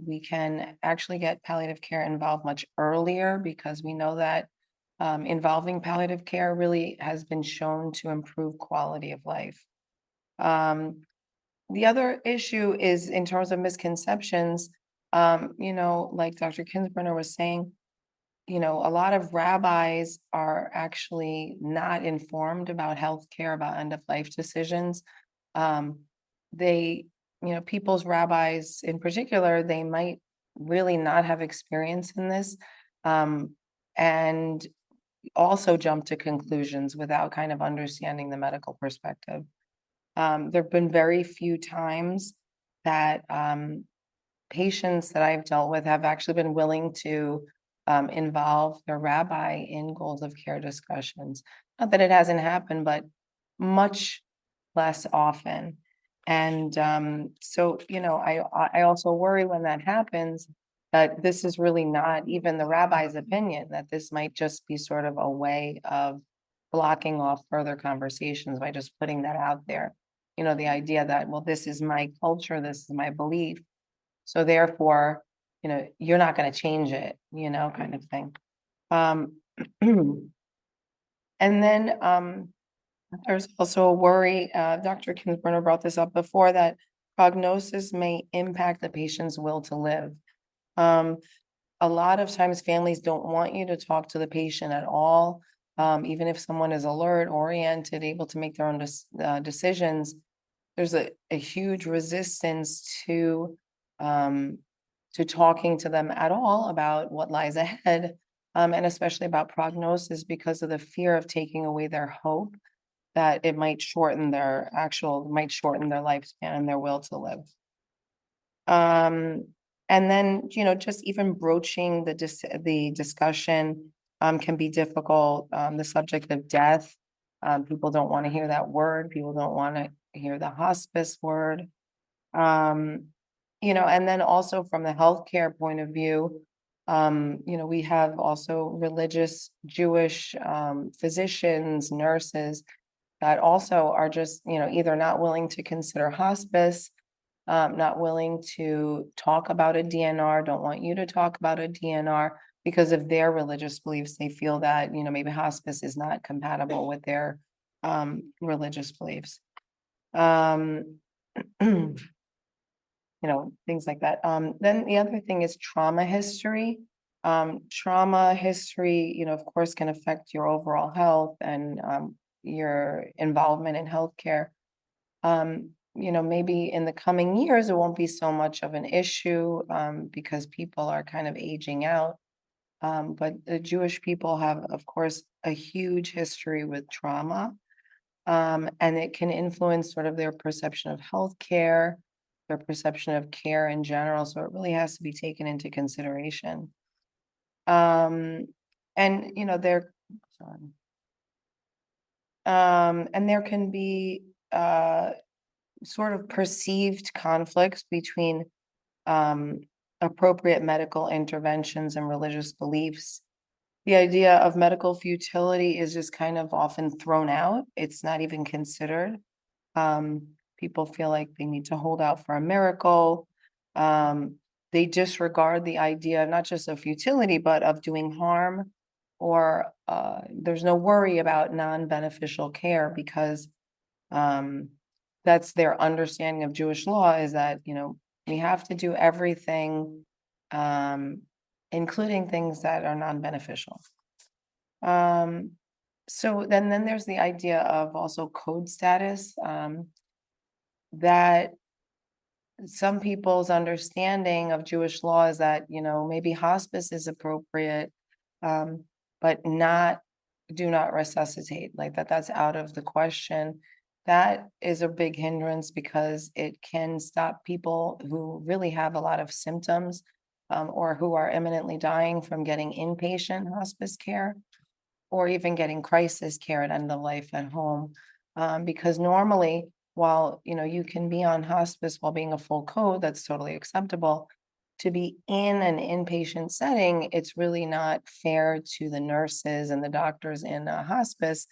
We can actually get palliative care involved much earlier, because we know that involving palliative care really has been shown to improve quality of life. The other issue is in terms of misconceptions, like Dr. Kinzbrunner was saying, a lot of rabbis are actually not informed about healthcare, about end of life decisions. People's rabbis in particular, they might really not have experience in this, and also jump to conclusions without kind of understanding the medical perspective. There have been very few times that patients that I've dealt with have actually been willing to involve their rabbi in goals of care discussions. Not that it hasn't happened, but much less often. And so, I also worry when that happens, that this is really not even the rabbi's opinion, that this might just be sort of a way of blocking off further conversations by just putting that out there. The idea that, well, this is my culture, this is my belief, so therefore, you're not going to change it, kind of thing. And then there's also a worry, Dr. Kinzbrunner brought this up before, that prognosis may impact the patient's will to live. A lot of times families don't want you to talk to the patient at all. Even if someone is alert, oriented, able to make their own decisions, there's a huge resistance to talking to them at all about what lies ahead, and especially about prognosis, because of the fear of taking away their hope that it might shorten their lifespan and their will to live. And then, just even broaching the discussion can be difficult. The subject of death, people don't want to hear that word. People don't want to hear the hospice word. And then also from the healthcare point of view, we have also religious Jewish physicians, nurses that also are just, either not willing to consider hospice, not willing to talk about a DNR, don't want you to talk about a DNR because of their religious beliefs. They feel that, maybe hospice is not compatible with their religious beliefs. Things like that. Then the other thing is trauma history. Trauma history, of course, can affect your overall health and your involvement in healthcare. Maybe in the coming years, it won't be so much of an issue because people are kind of aging out. But the Jewish people have, of course, a huge history with trauma, and it can influence sort of their perception of healthcare. their perception of care in general. So it really has to be taken into consideration. And there can be sort of perceived conflicts between appropriate medical interventions and religious beliefs. The idea of medical futility is just kind of often thrown out. It's not even considered. People feel like they need to hold out for a miracle. They disregard the idea not just of futility, but of doing harm, or there's no worry about non-beneficial care because that's their understanding of Jewish law, is that, we have to do everything, including things that are non-beneficial. So then there's the idea of also code status, that some people's understanding of Jewish law is that, maybe hospice is appropriate, but do not resuscitate, like that's out of the question. That is a big hindrance because it can stop people who really have a lot of symptoms, or who are imminently dying from getting inpatient hospice care, or even getting crisis care at end of life at home. Because normally, while you can be on hospice while being a full code, that's totally acceptable. To be in an inpatient setting, it's really not fair to the nurses and the doctors in a hospice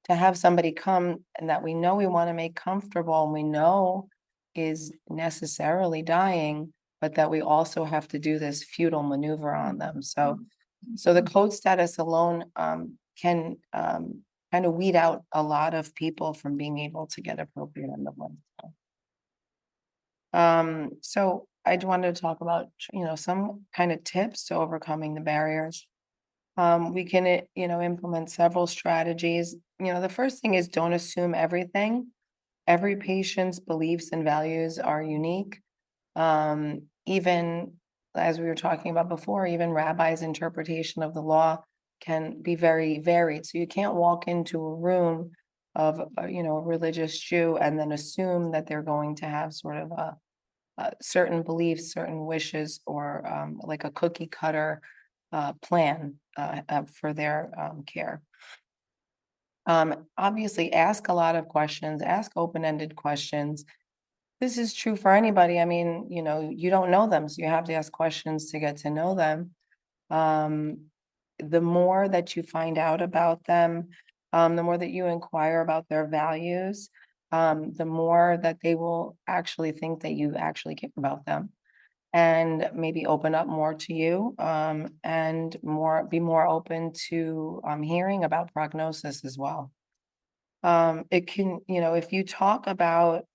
to have somebody come and that we know we want to make comfortable and we know is necessarily dying, but that we also have to do this futile maneuver on them. So the code status alone can kind of weed out a lot of people from being able to get appropriate end of life. So I wanted to talk about, some kind of tips to overcoming the barriers. We can, implement several strategies. The first thing is don't assume everything. Every patient's beliefs and values are unique. Even as we were talking about before, even rabbis' interpretation of the law can be very varied. So you can't walk into a room of, a religious Jew and then assume that they're going to have sort of a certain beliefs, certain wishes, or like a cookie cutter plan for their care. Obviously, ask a lot of questions, ask open-ended questions. This is true for anybody. I mean, you don't know them, so you have to ask questions to get to know them. The more that you find out about them, the more that you inquire about their values, the more that they will actually think that you actually care about them, and maybe open up more to you, and be more open to hearing about prognosis as well. It can, if you talk about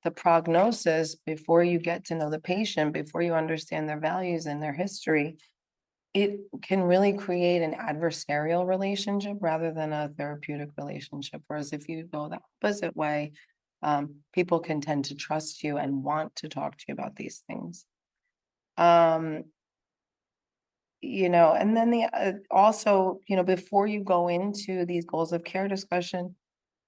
the prognosis before you get to know the patient, before you understand their values and their history, it can really create an adversarial relationship rather than a therapeutic relationship. Whereas if you go the opposite way, people can tend to trust you and want to talk to you about these things. And then also, before you go into these goals of care discussion,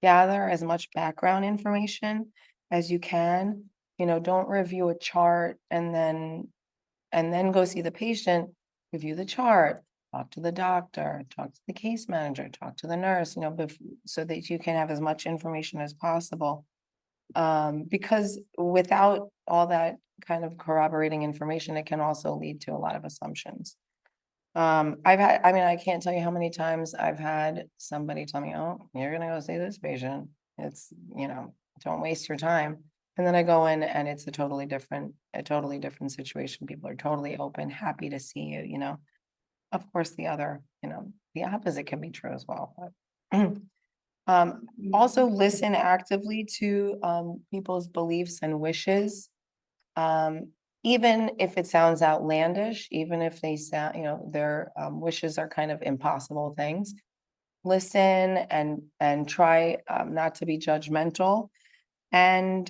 gather as much background information as you can. Don't review a chart and then go see the patient. Review the chart, talk to the doctor, talk to the case manager, talk to the nurse, so that you can have as much information as possible. Because without all that kind of corroborating information, it can also lead to a lot of assumptions. I can't tell you how many times I've had somebody tell me, oh, you're going to go see this patient. It's, don't waste your time. And then I go in and it's a totally different situation. People are totally open, happy to see you, Of course, the opposite can be true as well. But also listen actively to people's beliefs and wishes. Even if it sounds outlandish, even if they sound, their wishes are kind of impossible things, listen and try not to be judgmental, and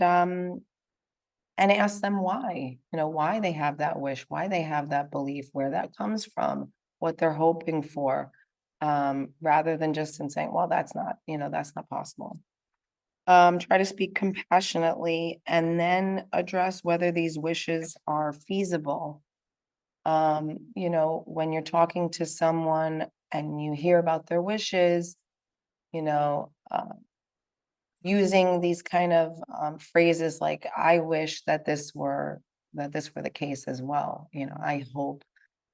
ask them why, why they have that wish, why they have that belief, where that comes from, what they're hoping for, rather than just in saying, well, that's not possible. Try to speak compassionately and then address whether these wishes are feasible. When you're talking to someone and you hear about their wishes, you know, using these kind of phrases like, I wish that this were the case as well. I hope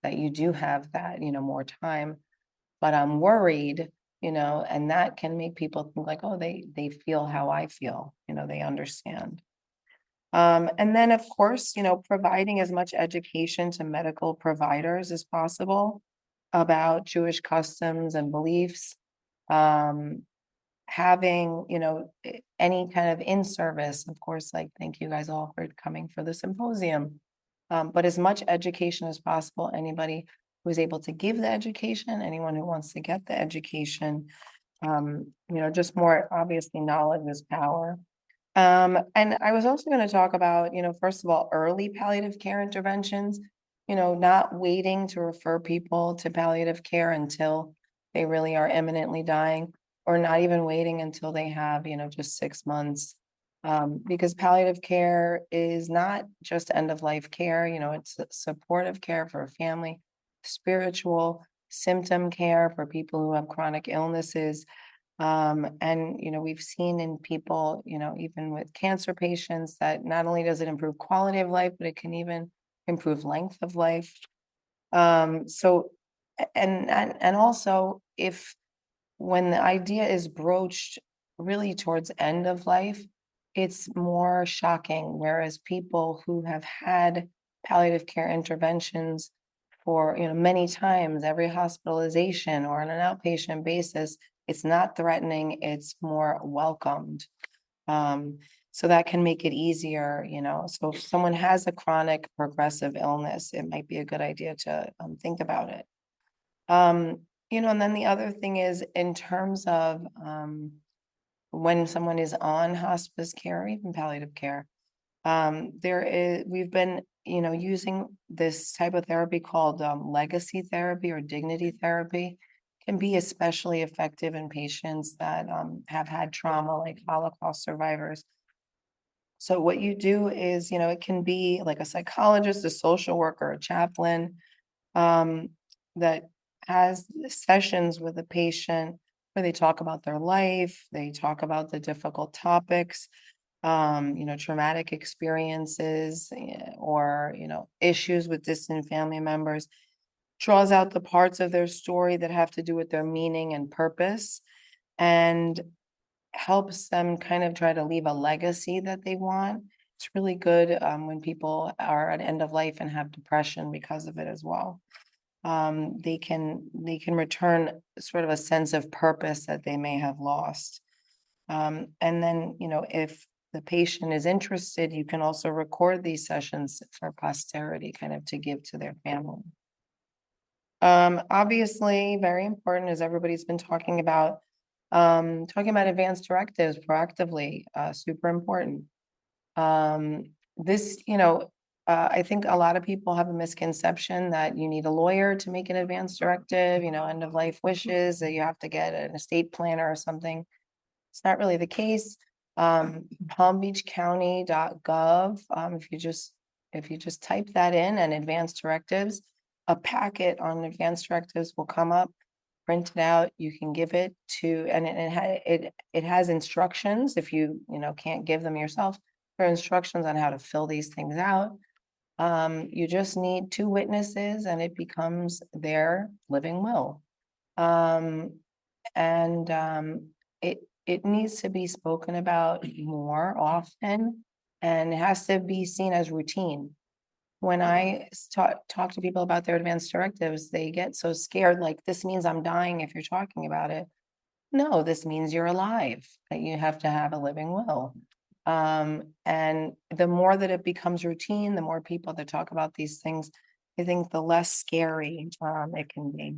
that you do have that, more time, but I'm worried, and that can make people think like, oh, they feel how I feel, they understand. And then, of course, providing as much education to medical providers as possible about Jewish customs and beliefs. Having, any kind of in-service, of course, like, thank you guys all for coming for the symposium. But as much education as possible, anybody who's able to give the education, anyone who wants to get the education, just more obviously knowledge is power. And I was also going to talk about, first of all, early palliative care interventions, not waiting to refer people to palliative care until they really are imminently dying, or not even waiting until they have, just 6 months. Because palliative care is not just end of life care, it's supportive care for a family, spiritual symptom care for people who have chronic illnesses. And, we've seen in people, even with cancer patients, that not only does it improve quality of life, but it can even improve length of life. So, and also if when the idea is broached really towards end of life, it's more shocking. Whereas people who have had palliative care interventions for, many times, every hospitalization or on an outpatient basis, it's not threatening, it's more welcomed. So that can make it easier, So if someone has a chronic progressive illness, it might be a good idea to think about it. And then the other thing is in terms of when someone is on hospice care or even palliative care, we've been, using this type of therapy called legacy therapy or dignity therapy. Can be especially effective in patients that have had trauma, like Holocaust survivors. So what you do is, it can be like a psychologist, a social worker, a chaplain that has sessions with a patient where they talk about their life, they talk about the difficult topics, traumatic experiences, or, issues with distant family members, draws out the parts of their story that have to do with their meaning and purpose, and helps them kind of try to leave a legacy that they want. It's really good when people are at end of life and have depression because of it as well. They can return sort of a sense of purpose that they may have lost. And then, if the patient is interested, you can also record these sessions for posterity, kind of to give to their family. Obviously, very important, as everybody's been talking about advanced directives proactively, super important. This, I think a lot of people have a misconception that you need a lawyer to make an advance directive, end of life wishes, that you have to get an estate planner or something. It's not really the case. palmbeachcounty.gov, if you just type that in and advanced directives, a packet on advanced directives will come up, print it out, you can give it to, and it has instructions. If you can't give them yourself, there are instructions on how to fill these things out. You just need 2 witnesses and it becomes their living will. It needs to be spoken about more often, and it has to be seen as routine. When I talk to people about their advanced directives, they get so scared, like, this means I'm dying if you're talking about it. No, this means you're alive, that you have to have a living will. And the more that it becomes routine, the more people that talk about these things, I think the less scary it can be.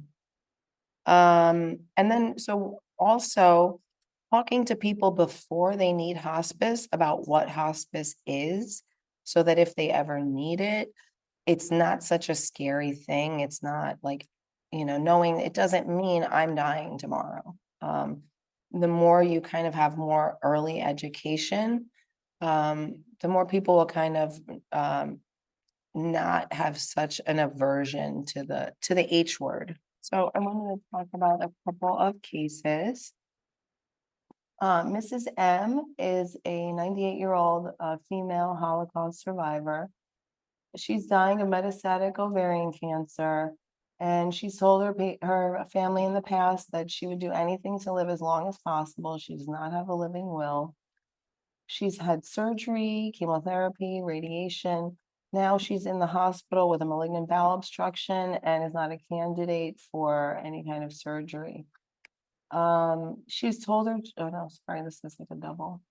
And then, so also talking to people before they need hospice about what hospice is, so that if they ever need it, it's not such a scary thing. It's not like, knowing it doesn't mean I'm dying tomorrow. the more you kind of have more early education, the more people will kind of not have such an aversion to the H word. So I wanted to talk about a couple of cases. Mrs. M is a 98-year-old female Holocaust survivor. She's dying of metastatic ovarian cancer, and she's told her family in the past that she would do anything to live as long as possible. She does not have a living will. She's had surgery, chemotherapy, radiation. Now she's in the hospital with a malignant bowel obstruction and is not a candidate for any kind of surgery. She's told her, oh no, sorry, this is like a double.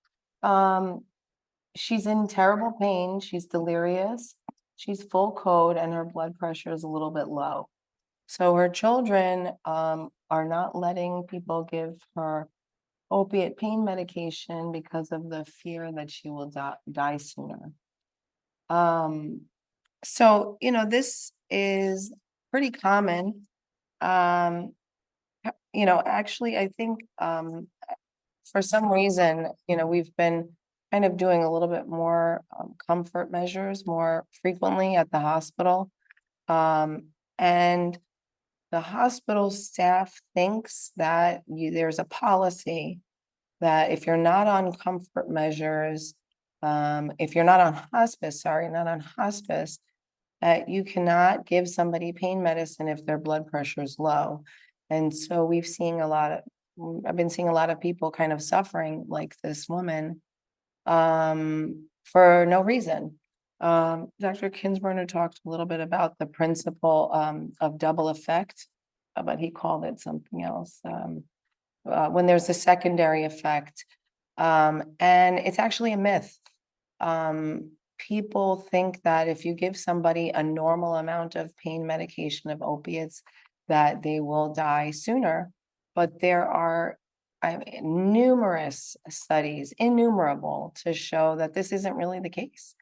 She's in terrible pain. She's delirious. She's full code and her blood pressure is a little bit low. So her children are not letting people give her opiate pain medication because of the fear that she will die sooner. So, this is pretty common. Actually, I think for some reason, we've been kind of doing a little bit more comfort measures more frequently at the hospital. And the hospital staff thinks that there's a policy that if you're not on comfort measures, if you're not on hospice, that you cannot give somebody pain medicine if their blood pressure is low. And so I've been seeing a lot of people kind of suffering like this woman for no reason. Dr. Kinzbrunner talked a little bit about the principle of double effect, but he called it something else. When there's a secondary effect, and it's actually a myth. People think that if you give somebody a normal amount of pain medication of opiates, that they will die sooner. But there are numerous studies, innumerable, to show that this isn't really the case,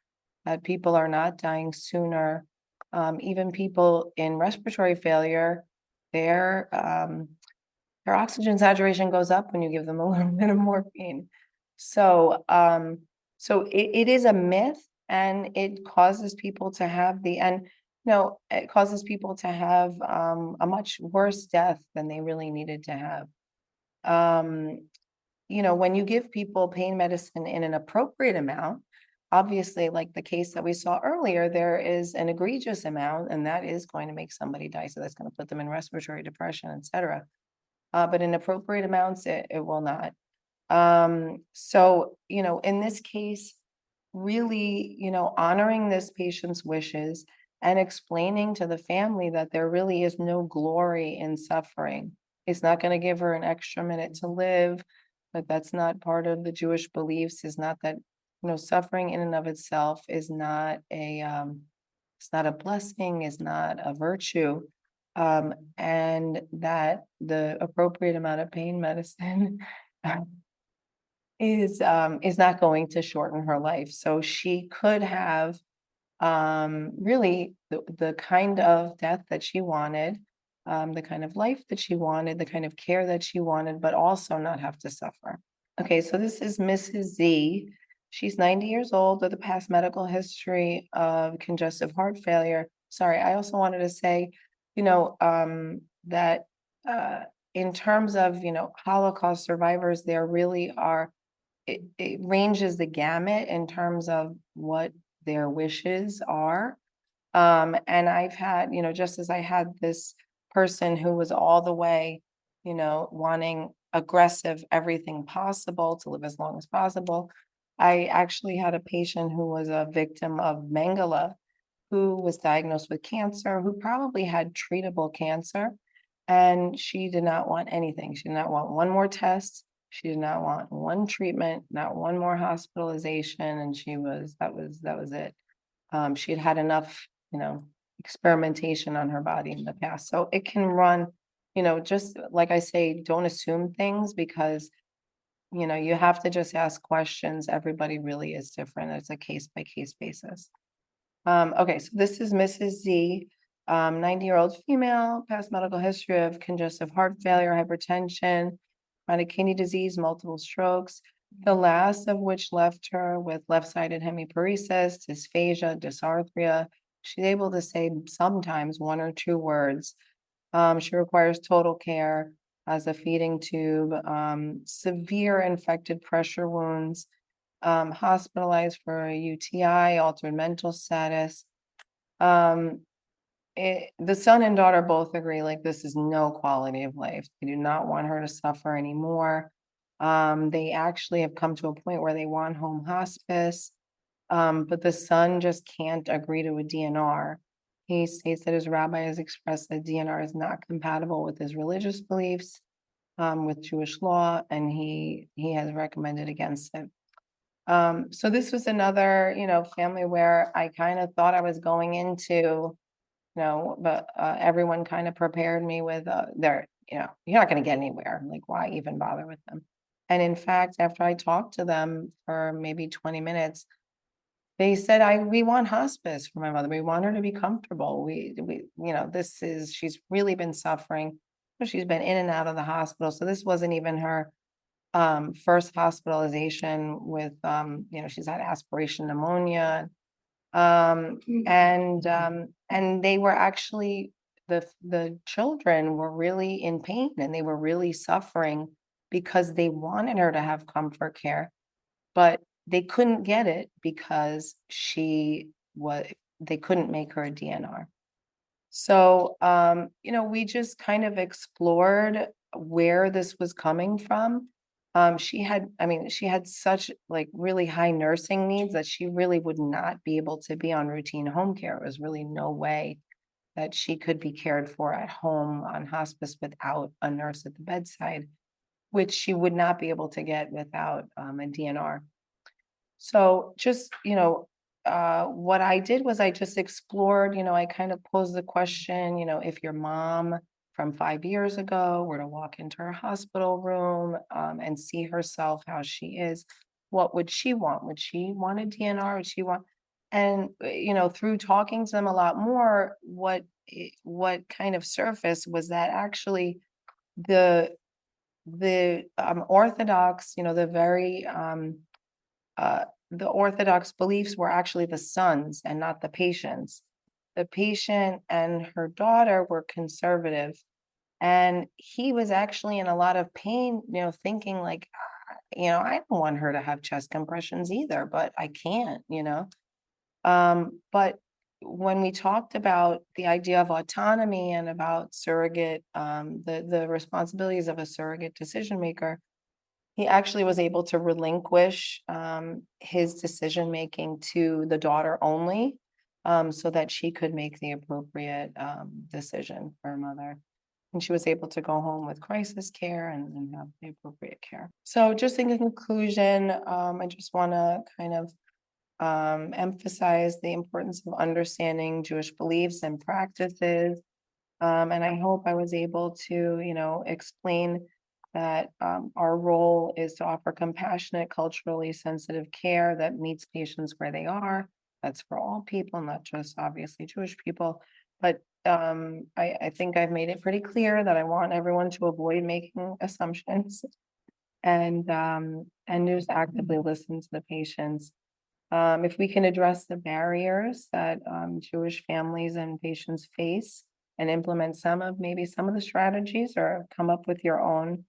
that people are not dying sooner. Even people in respiratory failure, their oxygen saturation goes up when you give them a little bit of morphine. So, it is a myth, and it causes people to have it causes people to have a much worse death than they really needed to have. When you give people pain medicine in an appropriate amount, obviously, like the case that we saw earlier, there is an egregious amount, and that is going to make somebody die. So that's going to put them in respiratory depression, etc. But in appropriate amounts, it will not. So, in this case, really, honoring this patient's wishes and explaining to the family that there really is no glory in suffering. It's not going to give her an extra minute to live, but that's not part of the Jewish beliefs. Is not that, suffering in and of itself is not it's not a blessing, is not a virtue. And that the appropriate amount of pain medicine is not going to shorten her life. So she could have really the kind of death that she wanted, the kind of life that she wanted, the kind of care that she wanted, but also not have to suffer. Okay, so this is Mrs. Z. She's 90 years old with a past medical history of congestive heart failure. Sorry, I also wanted to say, that in terms of, Holocaust survivors, there really are, it ranges the gamut in terms of what their wishes are. And I've had, just as I had this person who was all the way, wanting aggressive everything possible to live as long as possible. I actually had a patient who was a victim of Mengele, who was diagnosed with cancer, who probably had treatable cancer, and she did not want anything. She did not want one more test. She did not want one treatment, not one more hospitalization, and that was it. She had had enough, experimentation on her body in the past. So it can run, just like I say, don't assume things, because you have to just ask questions. Everybody really is different. It's a case by case basis. Okay, so this is Mrs. Z, 90-year-old female, past medical history of congestive heart failure, hypertension. chronic kidney disease, multiple strokes, the last of which left her with left-sided hemiparesis, dysphagia, dysarthria. She's able to say sometimes 1 or 2 words. She requires total care, has a feeding tube, severe infected pressure wounds, hospitalized for a UTI, altered mental status. The son and daughter both agree, like, this is no quality of life. They do not want her to suffer anymore. They actually have come to a point where they want home hospice, but the son just can't agree to a DNR. He states that his rabbi has expressed that DNR is not compatible with his religious beliefs, with Jewish law, and he has recommended against it. So this was another, family where I kind of thought I was going into, but everyone kind of prepared me with you're not going to get anywhere. Like, why even bother with them? And in fact, after I talked to them for maybe 20 minutes, they said, we want hospice for my mother. We want her to be comfortable. She's really been suffering. She's been in and out of the hospital. So this wasn't even her first hospitalization with, she's had aspiration pneumonia. And they were actually, the children were really in pain and they were really suffering because they wanted her to have comfort care, but they couldn't get it because they couldn't make her a DNR. So, we just kind of explored where this was coming from. She had such like really high nursing needs that she really would not be able to be on routine home care. There was really no way that she could be cared for at home on hospice without a nurse at the bedside, which she would not be able to get without a DNR. So just, what I did was I just explored, I kind of posed the question, if your mom from 5 years ago were to walk into her hospital room and see herself how she is, what would she want? Would she want a DNR? Would she want? And, through talking to them a lot more, what kind of surfaced was that actually the orthodox, the orthodox beliefs were actually the sons and not the patients. The patient and her daughter were conservative, and he was actually in a lot of pain, thinking like, I don't want her to have chest compressions either, but I can't, but when we talked about the idea of autonomy and about surrogate, the responsibilities of a surrogate decision maker, he actually was able to relinquish his decision making to the daughter only, so that she could make the appropriate decision for her mother. And she was able to go home with crisis care and have the appropriate care. So just in conclusion, I just want to kind of emphasize the importance of understanding Jewish beliefs and practices. And I hope I was able to, explain that our role is to offer compassionate, culturally sensitive care that meets patients where they are. That's for all people, not just obviously Jewish people. But I think I've made it pretty clear that I want everyone to avoid making assumptions and just actively listen to the patients. If we can address the barriers that Jewish families and patients face and implement some of the strategies or come up with your own,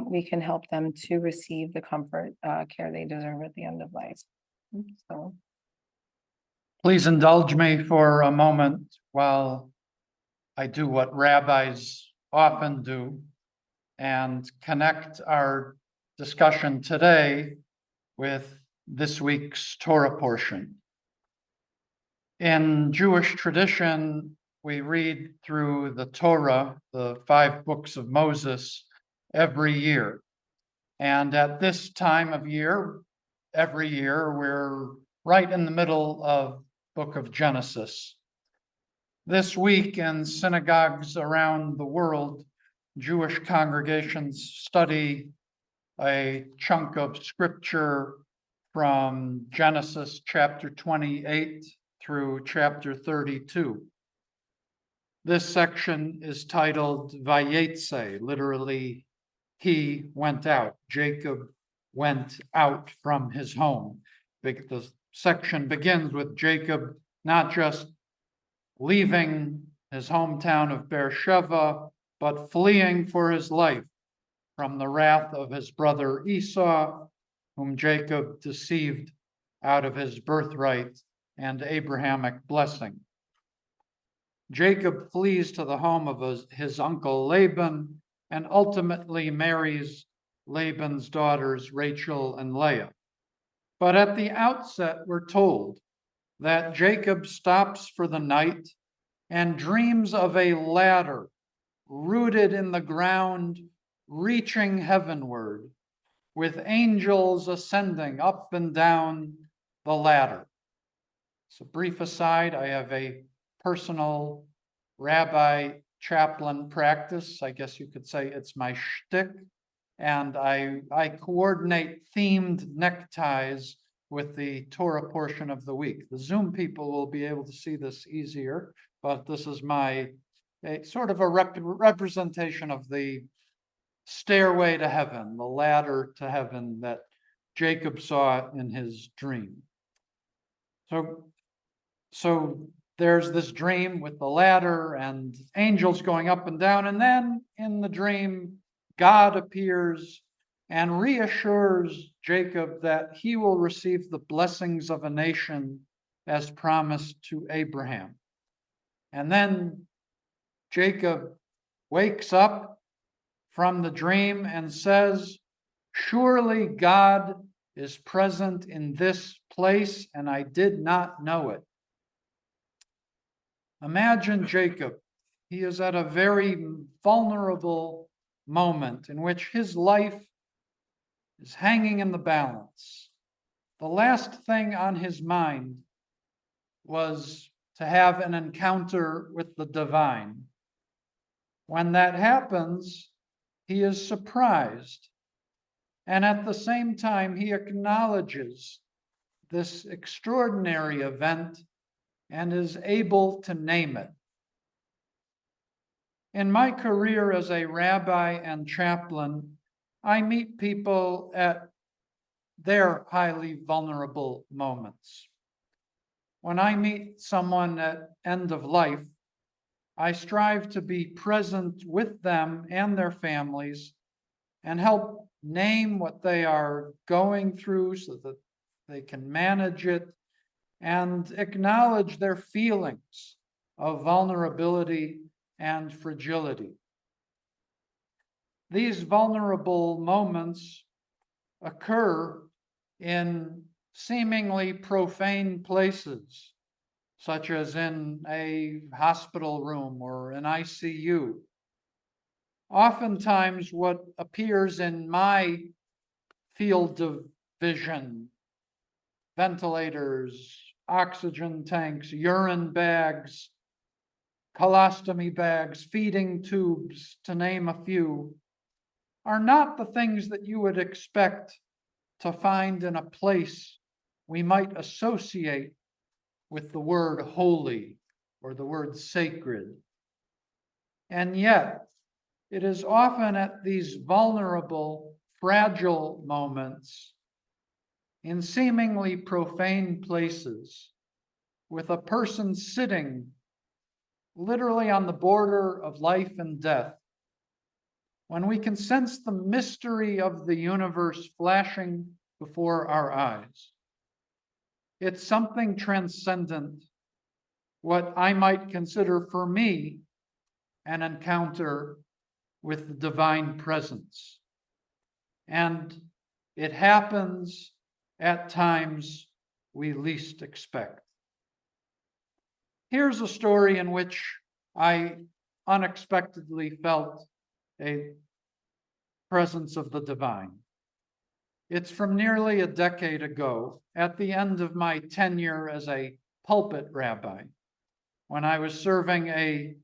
we can help them to receive the comfort care they deserve at the end of life. So, Please indulge me for a moment while I do what rabbis often do and connect our discussion today with this week's Torah portion. In Jewish tradition, we read through the Torah, the 5 books of Moses, every year. And at this time of year, every year, we're right in the middle of book of Genesis. This week in synagogues around the world, Jewish congregations study a chunk of scripture from Genesis chapter 28 through chapter 32. This section is titled Vayetze, literally he went out. Jacob went out from his home. The section begins with Jacob not just leaving his hometown of Beersheba, but fleeing for his life from the wrath of his brother Esau, whom Jacob deceived out of his birthright and Abrahamic blessing. Jacob flees to the home of his uncle Laban and ultimately marries Laban's daughters, Rachel and Leah. But at the outset, we're told that Jacob stops for the night and dreams of a ladder rooted in the ground, reaching heavenward, with angels ascending up and down the ladder. So, brief aside, I have a personal rabbi chaplain practice. I guess you could say it's my shtick. And I coordinate themed neckties with the Torah portion of the week. The Zoom people will be able to see this easier, but this is my sort of a representation of the stairway to heaven, the ladder to heaven that Jacob saw in his dream. So there's this dream with the ladder and angels going up and down, and then in the dream, God appears and reassures Jacob that he will receive the blessings of a nation as promised to Abraham. And then Jacob wakes up from the dream and says, "Surely God is present in this place, and I did not know it." Imagine Jacob. He is at a very vulnerable moment in which his life is hanging in the balance. The last thing on his mind was to have an encounter with the divine. When that happens, he is surprised. And at the same time, he acknowledges this extraordinary event and is able to name it. In my career as a rabbi and chaplain, I meet people at their highly vulnerable moments. When I meet someone at end of life, I strive to be present with them and their families and help name what they are going through so that they can manage it and acknowledge their feelings of vulnerability and fragility. These vulnerable moments occur in seemingly profane places, such as in a hospital room or an ICU. Oftentimes, what appears in my field of vision, ventilators, oxygen tanks, urine bags, colostomy bags, feeding tubes, to name a few, are not the things that you would expect to find in a place we might associate with the word holy or the word sacred. And yet, it is often at these vulnerable, fragile moments, in seemingly profane places, with a person sitting literally on the border of life and death, when we can sense the mystery of the universe flashing before our eyes. It's something transcendent, what I might consider for me an encounter with the divine presence. And it happens at times we least expect. Here's a story in which I unexpectedly felt a presence of the divine. It's from nearly a decade ago, at the end of my tenure as a pulpit rabbi, when I was serving a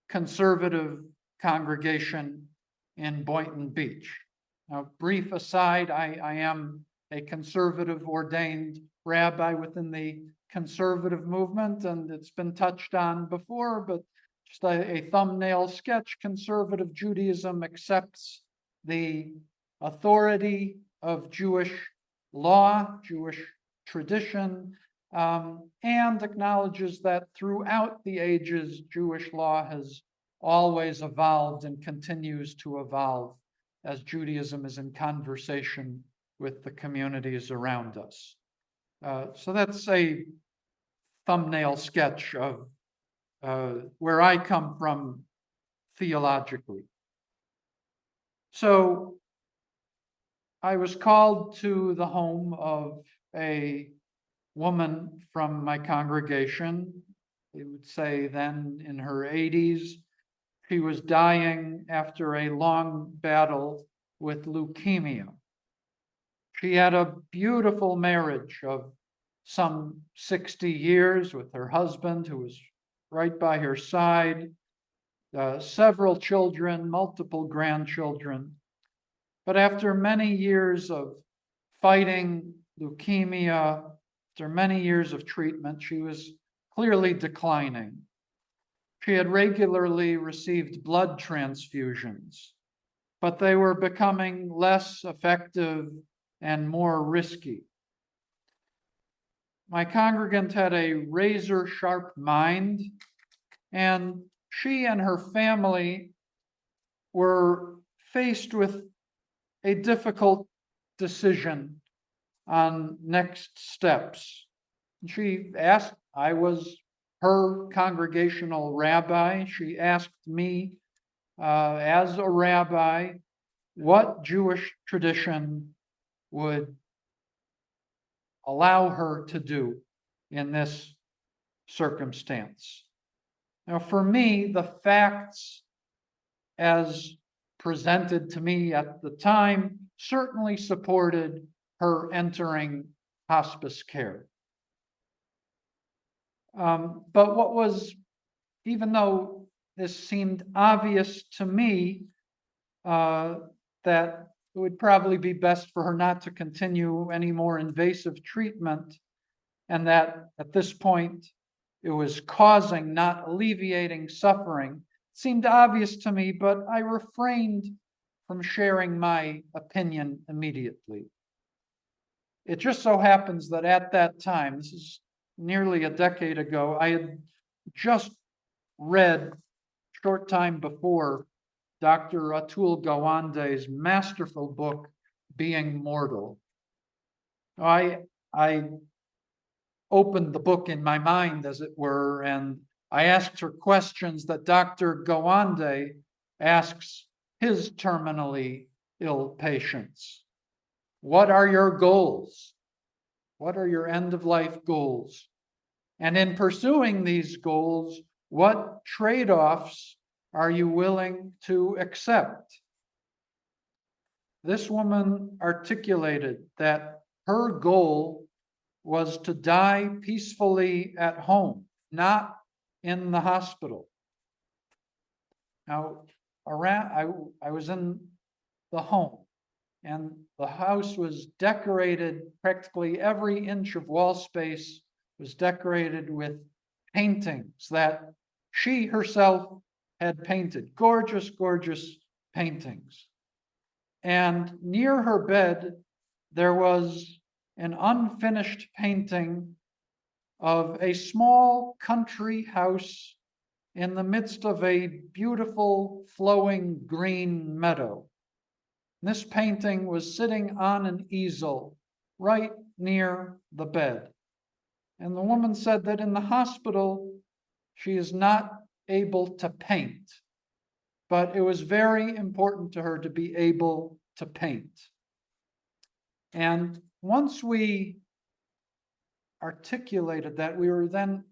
conservative congregation in Boynton Beach. Now, brief aside, I am a conservative ordained rabbi within the conservative movement, and it's been touched on before, but just a thumbnail sketch. Conservative Judaism accepts the authority of Jewish law, Jewish tradition, and acknowledges that throughout the ages, Jewish law has always evolved and continues to evolve as Judaism is in conversation with the communities around us. So that's a thumbnail sketch of where I come from theologically. So I was called to the home of a woman from my congregation. They would say then in her 80s. She was dying after a long battle with leukemia. She had a beautiful marriage of some 60 years with her husband, who was right by her side, several children, multiple grandchildren. But after many years of fighting leukemia, after many years of treatment, she was clearly declining. She had regularly received blood transfusions, but they were becoming less effective and more risky. My congregant had a razor-sharp mind, and she and her family were faced with a difficult decision on next steps. She asked, I was her congregational rabbi. She asked me, as a rabbi, what Jewish tradition would allow her to do in this circumstance. Now, for me, the facts as presented to me at the time certainly supported her entering hospice care. But what was, even though this seemed obvious to me, that it would probably be best for her not to continue any more invasive treatment, and that at this point it was causing, not alleviating suffering, seemed obvious to me, but I refrained from sharing my opinion immediately. It just so happens that at that time, this is nearly a decade ago, I had just read, short time before, Dr. Atul Gawande's masterful book, Being Mortal. I opened the book in my mind, as it were, and I asked her questions that Dr. Gawande asks his terminally ill patients. What are your goals? What are your end-of-life goals? And in pursuing these goals, what trade-offs are you willing to accept? This woman articulated that her goal was to die peacefully at home, not in the hospital. Now, I was in the home, and the house was decorated, practically every inch of wall space was decorated with paintings that she herself had painted, gorgeous, gorgeous paintings. And near her bed, there was an unfinished painting of a small country house in the midst of a beautiful flowing green meadow. This painting was sitting on an easel right near the bed. And the woman said that in the hospital, she is not able to paint, but it was very important to her to be able to paint. And once we articulated that, we were then,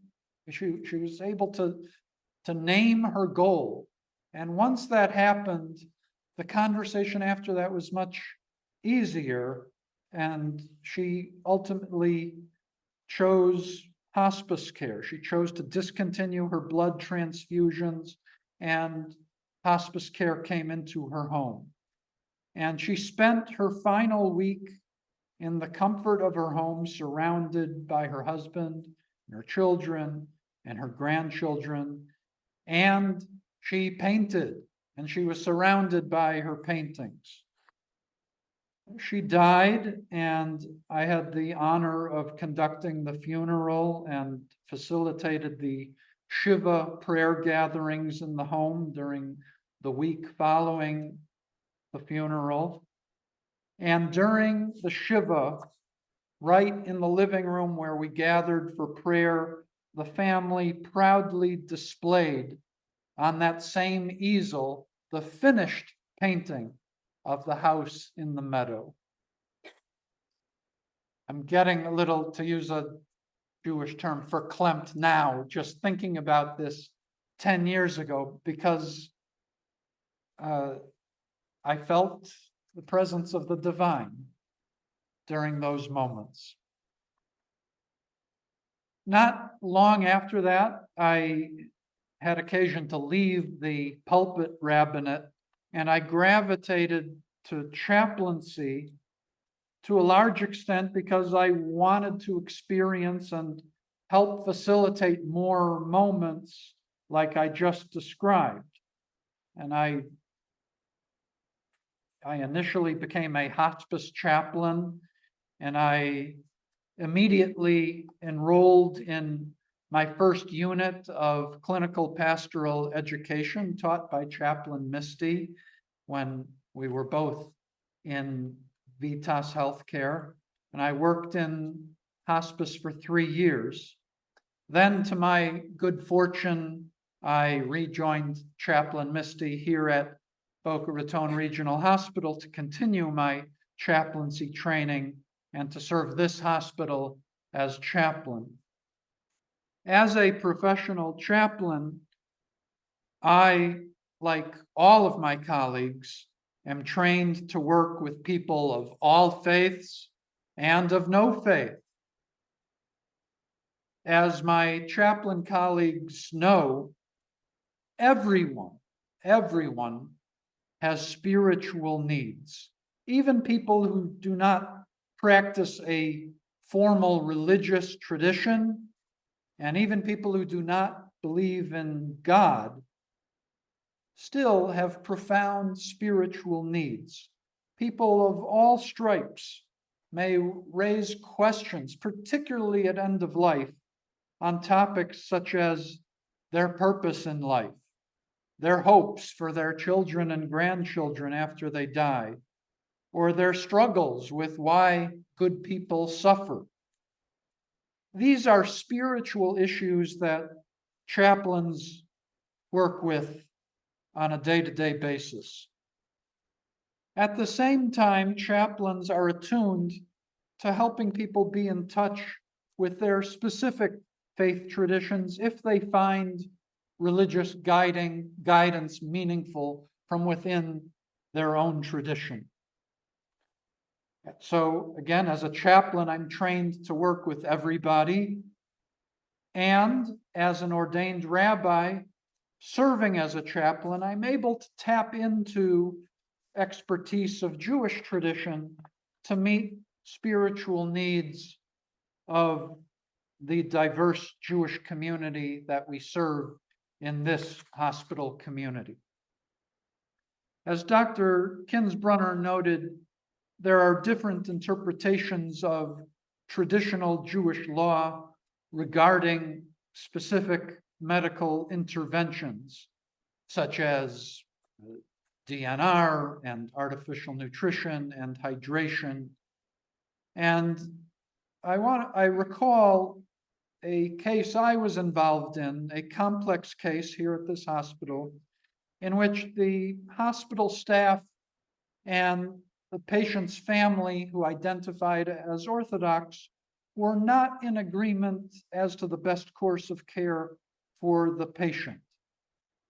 she was able to name her goal. And once that happened, the conversation after that was much easier, and she ultimately chose hospice care. She chose to discontinue her blood transfusions, and hospice care came into her home. And she spent her final week in the comfort of her home, surrounded by her husband, and her children, and her grandchildren. And she painted, and she was surrounded by her paintings. She died, and I had the honor of conducting the funeral and facilitated the Shiva prayer gatherings in the home during the week following the funeral. And during the Shiva, right in the living room where we gathered for prayer, the family proudly displayed on that same easel the finished painting of the house in the meadow. I'm getting a little, to use a Jewish term, verklempt now, just thinking about this 10 years ago, because I felt the presence of the divine during those moments. Not long after that, I had occasion to leave the pulpit rabbinate, and I gravitated to chaplaincy to a large extent because I wanted to experience and help facilitate more moments like I just described. And I initially became a hospice chaplain, and I immediately enrolled in my first unit of clinical pastoral education taught by Chaplain Misty when we were both in VITAS Healthcare. And I worked in hospice for 3 years. Then, to my good fortune, I rejoined Chaplain Misty here at Boca Raton Regional Hospital to continue my chaplaincy training and to serve this hospital as chaplain. As a professional chaplain, I, like all of my colleagues, am trained to work with people of all faiths and of no faith. As my chaplain colleagues know, everyone has spiritual needs. Even people who do not practice a formal religious tradition, and even people who do not believe in God, still have profound spiritual needs. People of all stripes may raise questions, particularly at end of life, on topics such as their purpose in life, their hopes for their children and grandchildren after they die, or their struggles with why good people suffer. These are spiritual issues that chaplains work with on a day-to-day basis. At the same time, chaplains are attuned to helping people be in touch with their specific faith traditions if they find religious guidance meaningful from within their own tradition. So again, as a chaplain, I'm trained to work with everybody. And as an ordained rabbi, serving as a chaplain, I'm able to tap into expertise of Jewish tradition to meet spiritual needs of the diverse Jewish community that we serve in this hospital community. As Dr. Kinzbrunner noted, there are different interpretations of traditional Jewish law regarding specific medical interventions, such as DNR and artificial nutrition and hydration. And I recall a case I was involved in, a complex case here at this hospital, in which the hospital staff and the patient's family, who identified as Orthodox, were not in agreement as to the best course of care for the patient.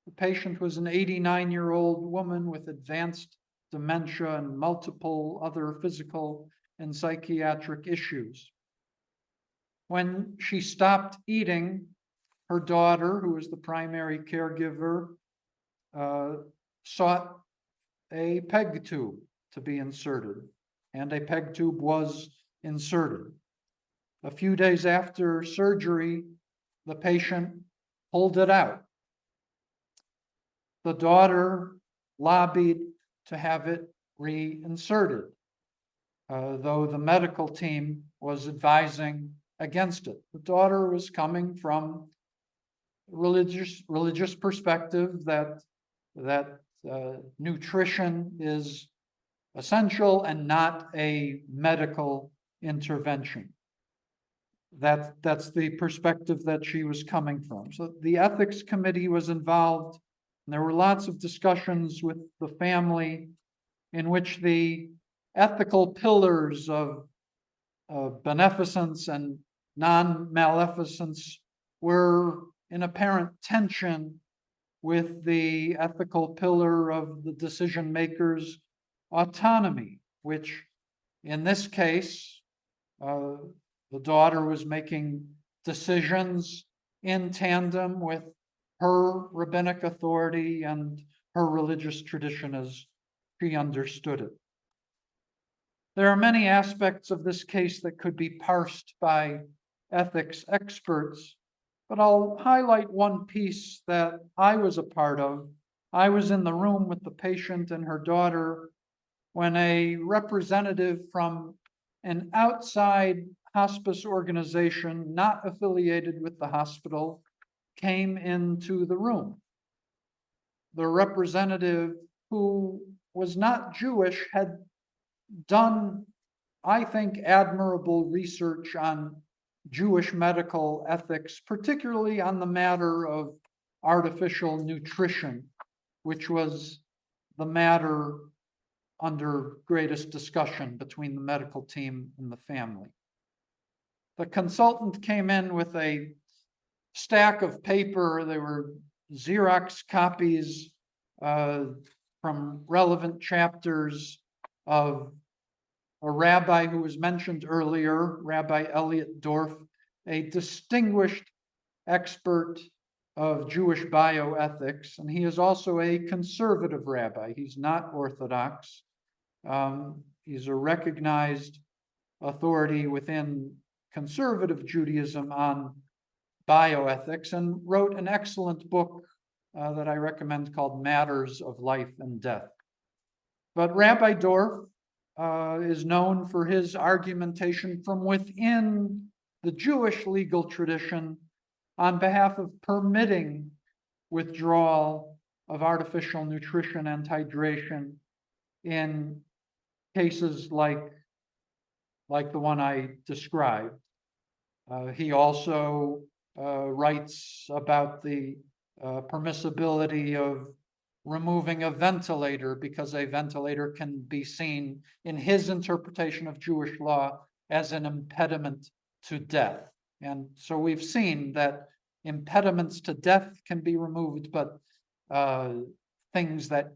The patient was an 89-year-old woman with advanced dementia and multiple other physical and psychiatric issues. When she stopped eating, her daughter, who was the primary caregiver, sought a PEG tube to be inserted, and a PEG tube was inserted. A few days after surgery, the patient pulled it out. The daughter lobbied to have it reinserted. though the medical team was advising against it. The daughter was coming from religious perspective that nutrition is essential and not a medical intervention. That's the perspective that she was coming from. So the ethics committee was involved, and there were lots of discussions with the family in which the ethical pillars of beneficence and non-maleficence were in apparent tension with the ethical pillar of the decision maker's autonomy, which in this case, the daughter was making decisions in tandem with her rabbinic authority and her religious tradition as she understood it. There are many aspects of this case that could be parsed by ethics experts, but I'll highlight one piece that I was a part of. I was in the room with the patient and her daughter when a representative from an outside hospice organization not affiliated with the hospital came into the room. The representative, who was not Jewish, had done, I think, admirable research on Jewish medical ethics, particularly on the matter of artificial nutrition, which was the matter under greatest discussion between the medical team and the family. The consultant came in with a stack of paper. There were Xerox copies from relevant chapters of a rabbi who was mentioned earlier, Rabbi Elliot Dorff, a distinguished expert of Jewish bioethics, and he is also a conservative rabbi. He's not orthodox. He's a recognized authority within conservative Judaism on bioethics and wrote an excellent book that I recommend called Matters of Life and Death. But Rabbi Dorff is known for his argumentation from within the Jewish legal tradition on behalf of permitting withdrawal of artificial nutrition and hydration in cases like the one I described. He also writes about the permissibility of removing a ventilator because a ventilator can be seen in his interpretation of Jewish law as an impediment to death. And so we've seen that impediments to death can be removed, but things that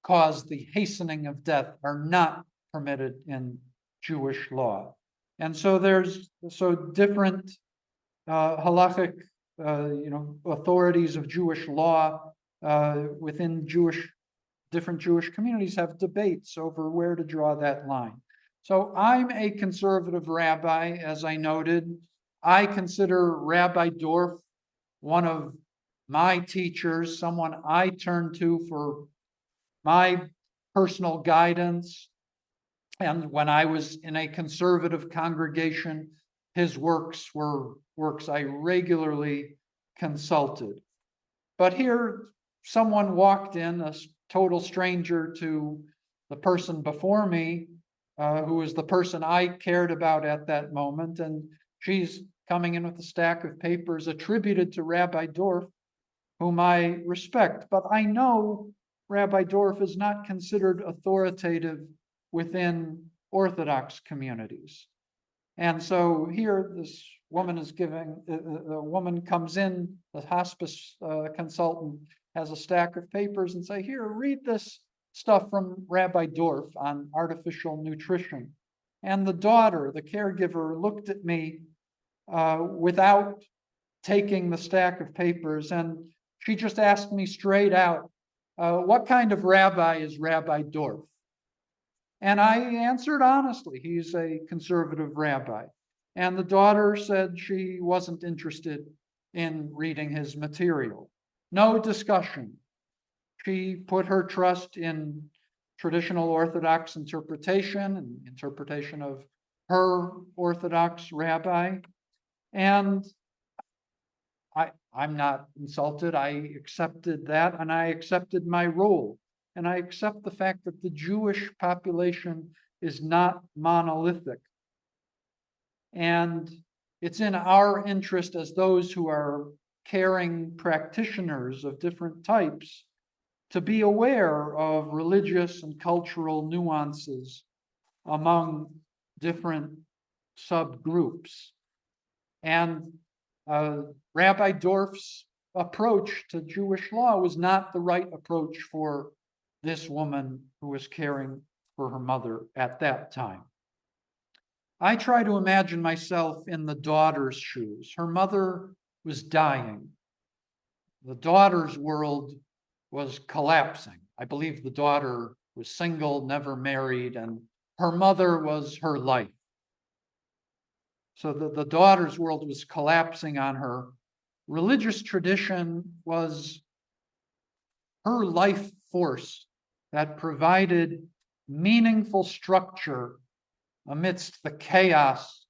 cause the hastening of death are not permitted in Jewish law. And so there's different halachic authorities of Jewish law within different Jewish communities have debates over where to draw that line. So I'm a conservative rabbi, as I noted. I consider Rabbi Dorff one of my teachers, someone I turn to for my personal guidance. And when I was in a conservative congregation, his works were works I regularly consulted. But here, someone walked in, a total stranger to the person before me, who was the person I cared about at that moment, and she's coming in with a stack of papers attributed to Rabbi Dorff, whom I respect. But I know Rabbi Dorff is not considered authoritative within Orthodox communities. And so here, this woman is giving, the woman comes in, the hospice consultant has a stack of papers and say, here, read this stuff from Rabbi Dorff on artificial nutrition. And the daughter, the caregiver, looked at me without taking the stack of papers, and she just asked me straight out, what kind of rabbi is Rabbi Dorff? And I answered honestly, he's a conservative rabbi. And the daughter said she wasn't interested in reading his material. No discussion. She put her trust in traditional Orthodox interpretation and interpretation of her Orthodox rabbi. And I'm not insulted. I accepted that, and I accepted my role. And I accept the fact that the Jewish population is not monolithic. And it's in our interest as those who are caring practitioners of different types to be aware of religious and cultural nuances among different subgroups. And Rabbi Dorf's approach to Jewish law was not the right approach for this woman who was caring for her mother at that time. I try to imagine myself in the daughter's shoes. Her mother was dying. The daughter's world was collapsing. I believe the daughter was single, never married, and her mother was her life. So the daughter's world was collapsing on her. Religious tradition was her life force that provided meaningful structure amidst the chaos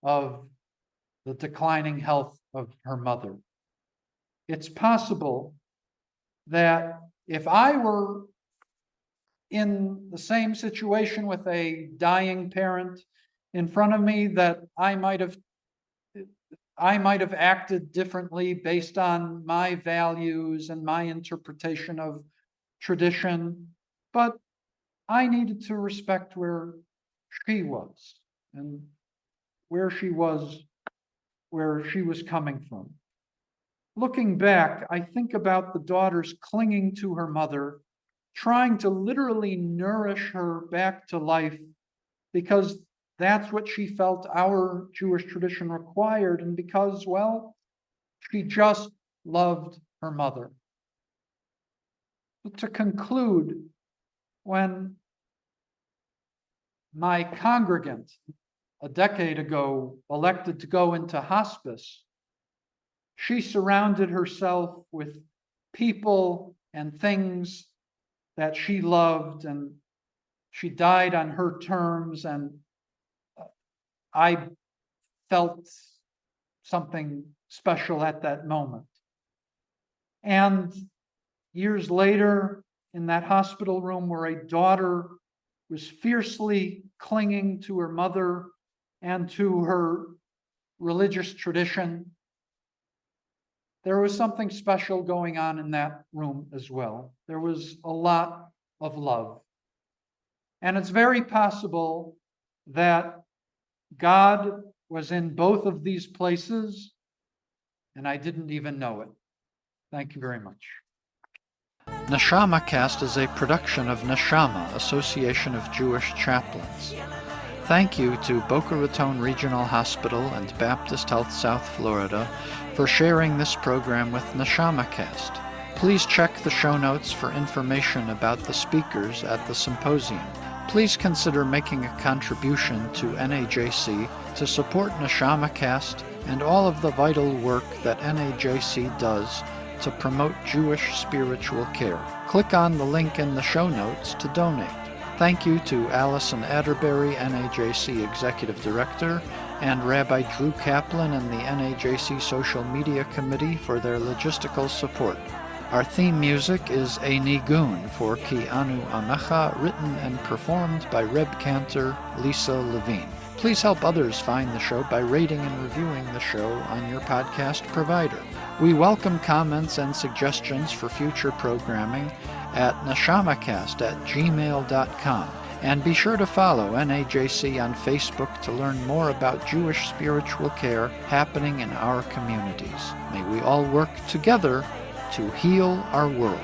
of the declining health of her mother. It's possible that if I were in the same situation with a dying parent in front of me, that I might have acted differently based on my values and my interpretation of tradition, but I needed to respect where she was and where she was coming from. Looking back, I think about the daughter's clinging to her mother, trying to literally nourish her back to life because that's what she felt our Jewish tradition required, and because, well, she just loved her mother. But to conclude, when my congregant a decade ago elected to go into hospice, she surrounded herself with people and things that she loved, and she died on her terms, and I felt something special at that moment. And years later, in that hospital room where a daughter was fiercely clinging to her mother and to her religious tradition, there was something special going on in that room as well. There was a lot of love. And it's very possible that God was in both of these places, and I didn't even know it. Thank you very much. Neshama Cast is a production of Neshama, Association of Jewish Chaplains. Thank you to Boca Raton Regional Hospital and Baptist Health South Florida for sharing this program with Neshama Cast. Please check the show notes for information about the speakers at the symposium. Please consider making a contribution to NAJC to support Neshama Cast and all of the vital work that NAJC does to promote Jewish spiritual care. Click on the link in the show notes to donate. Thank you to Allison Atterbury, NAJC Executive Director, and Rabbi Drew Kaplan and the NAJC Social Media Committee for their logistical support. Our theme music is A Nigun for Ki Anu Amecha, written and performed by Reb Cantor, Lisa Levine. Please help others find the show by rating and reviewing the show on your podcast provider. We welcome comments and suggestions for future programming at neshamacast@gmail.com. And be sure to follow NAJC on Facebook to learn more about Jewish spiritual care happening in our communities. May we all work together to heal our world.